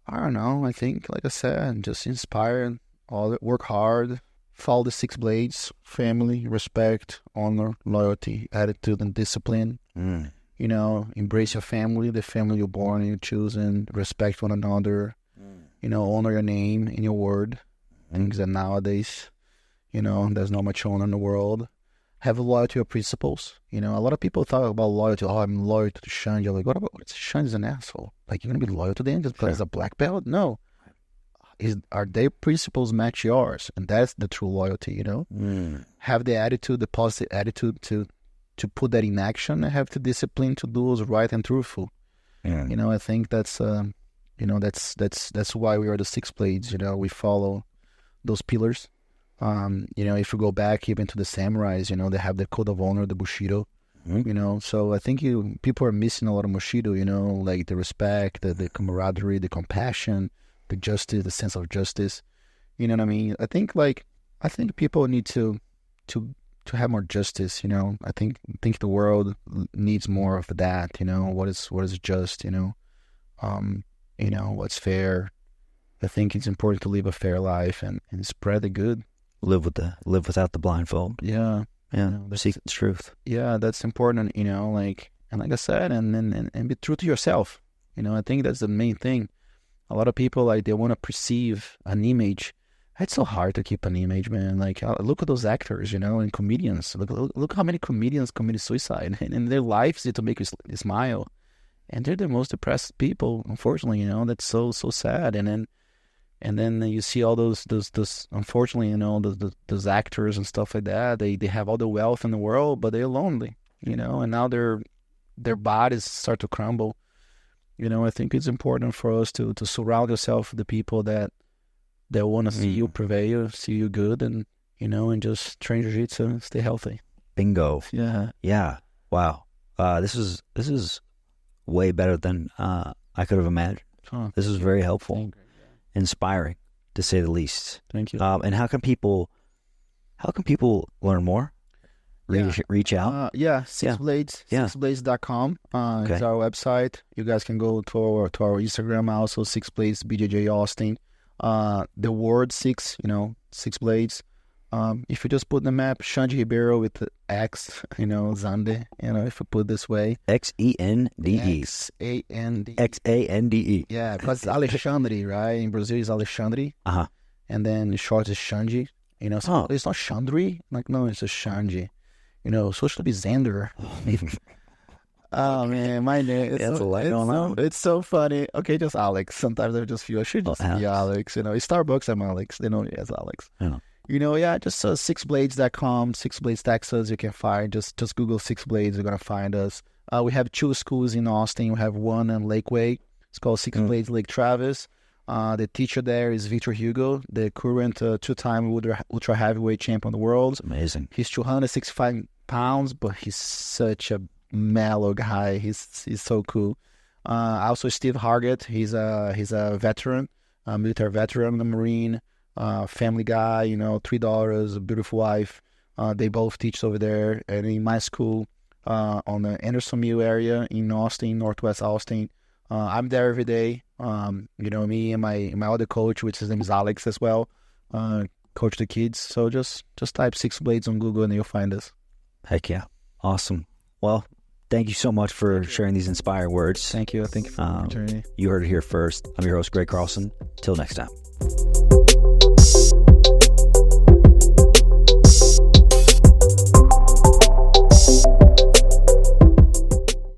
B: I don't know. I think, like I said, just inspire, work hard, follow the 6 blades, family, respect, honor, loyalty, attitude, and discipline. Embrace your family, the family you're born and you're choosing, respect one another, honor your name and your word. Things that nowadays, there's not much honor in the world. Have a loyalty to your principles. A lot of people talk about loyalty. Oh, I'm loyal to Xande. You're like, what about Xande's an asshole? Like, you're going to be loyal to them just because he's a black belt? No. Are their principles match yours? And that's the true loyalty, Have the attitude, the positive attitude to put that in action, and have the discipline to do what's right and truthful. I think that's, that's why we are the 6 blades. We follow those pillars. If you go back even to the samurais, they have the code of honor, the Bushido, so I think people are missing a lot of Bushido, like the respect, the camaraderie, the compassion, the justice, the sense of justice. You know what I mean? I think people need to have more justice. I think the world needs more of that. What is just. What's fair. I think it's important to live a fair life and spread the good.
A: Live without the blindfold.
B: Yeah.
A: Seek the truth.
B: Yeah, that's important. And like I said, and be true to yourself. I think that's the main thing. A lot of people, like, they want to perceive an image. It's so hard to keep an image, man. Like, look at those actors, and comedians. Look how many comedians commit suicide, and their lives is to make you smile, and they're the most depressed people. Unfortunately, that's so sad. And then, And then you see all those unfortunately, you know, those actors and stuff like that. They have all the wealth in the world, but they're lonely, you know. And now their bodies start to crumble. You know, I think it's important for us to surround yourself with the people that want to see you prevail, see you good, and you know, and just train jiu-jitsu, stay healthy.
A: Bingo.
B: Yeah.
A: Wow. This is way better than I could have imagined. This is very helpful, inspiring, to say the least.
B: Thank you.
A: And how can people learn more? Reach out?
B: Six Blades. Sixblades.com is our website. You guys can go to our Instagram also, Six Blades BJJ Austin. The word six, you know, Six Blades. If you just put in the map, Xande Ribeiro with the X, you know, Xande, you know, if you put this way.
A: Xende.
B: Xande.
A: Xande.
B: Yeah, because it's Alexandre, right? In Brazil, it's Alexandre.
A: Uh-huh.
B: And then short is Xande. You know, so it's not Xandre. Like, no, it's just Xande. You know, so it should be Xander. Oh, man, my name.
A: That's a lot going on.
B: It's so funny. Okay, just Alex. Sometimes I just feel I should just be Alex. You know, it's Starbucks, I'm Alex. They know me as Alex.
A: Yeah.
B: You know, just sixblades.com, Six Blades, Texas. You can find, just Google Six Blades. You're going to find us. We have 2 schools in Austin. We have one in Lakeway. It's called Six Blades Lake Travis. The teacher there is Victor Hugo, the current 2-time ultra heavyweight champion of the world.
A: That's amazing.
B: He's 265 pounds, but he's such a mellow guy. He's so cool. Also Steve Hargett. He's a veteran, military veteran, a Marine, family guy. You know, $3, a beautiful wife. They both teach over there, and in my school, on the Anderson Mill area in Austin, Northwest Austin. I'm there every day. You know, me and my other coach, which his name is Alex as well, coach the kids. So just type Six Blades on Google and you'll find us.
A: Heck yeah. Awesome. Well, thank you so much for sharing these inspiring words.
B: Thank you. Thank you for the opportunity.
A: You heard it here first. I'm your host, Greg Carlson. Till next time.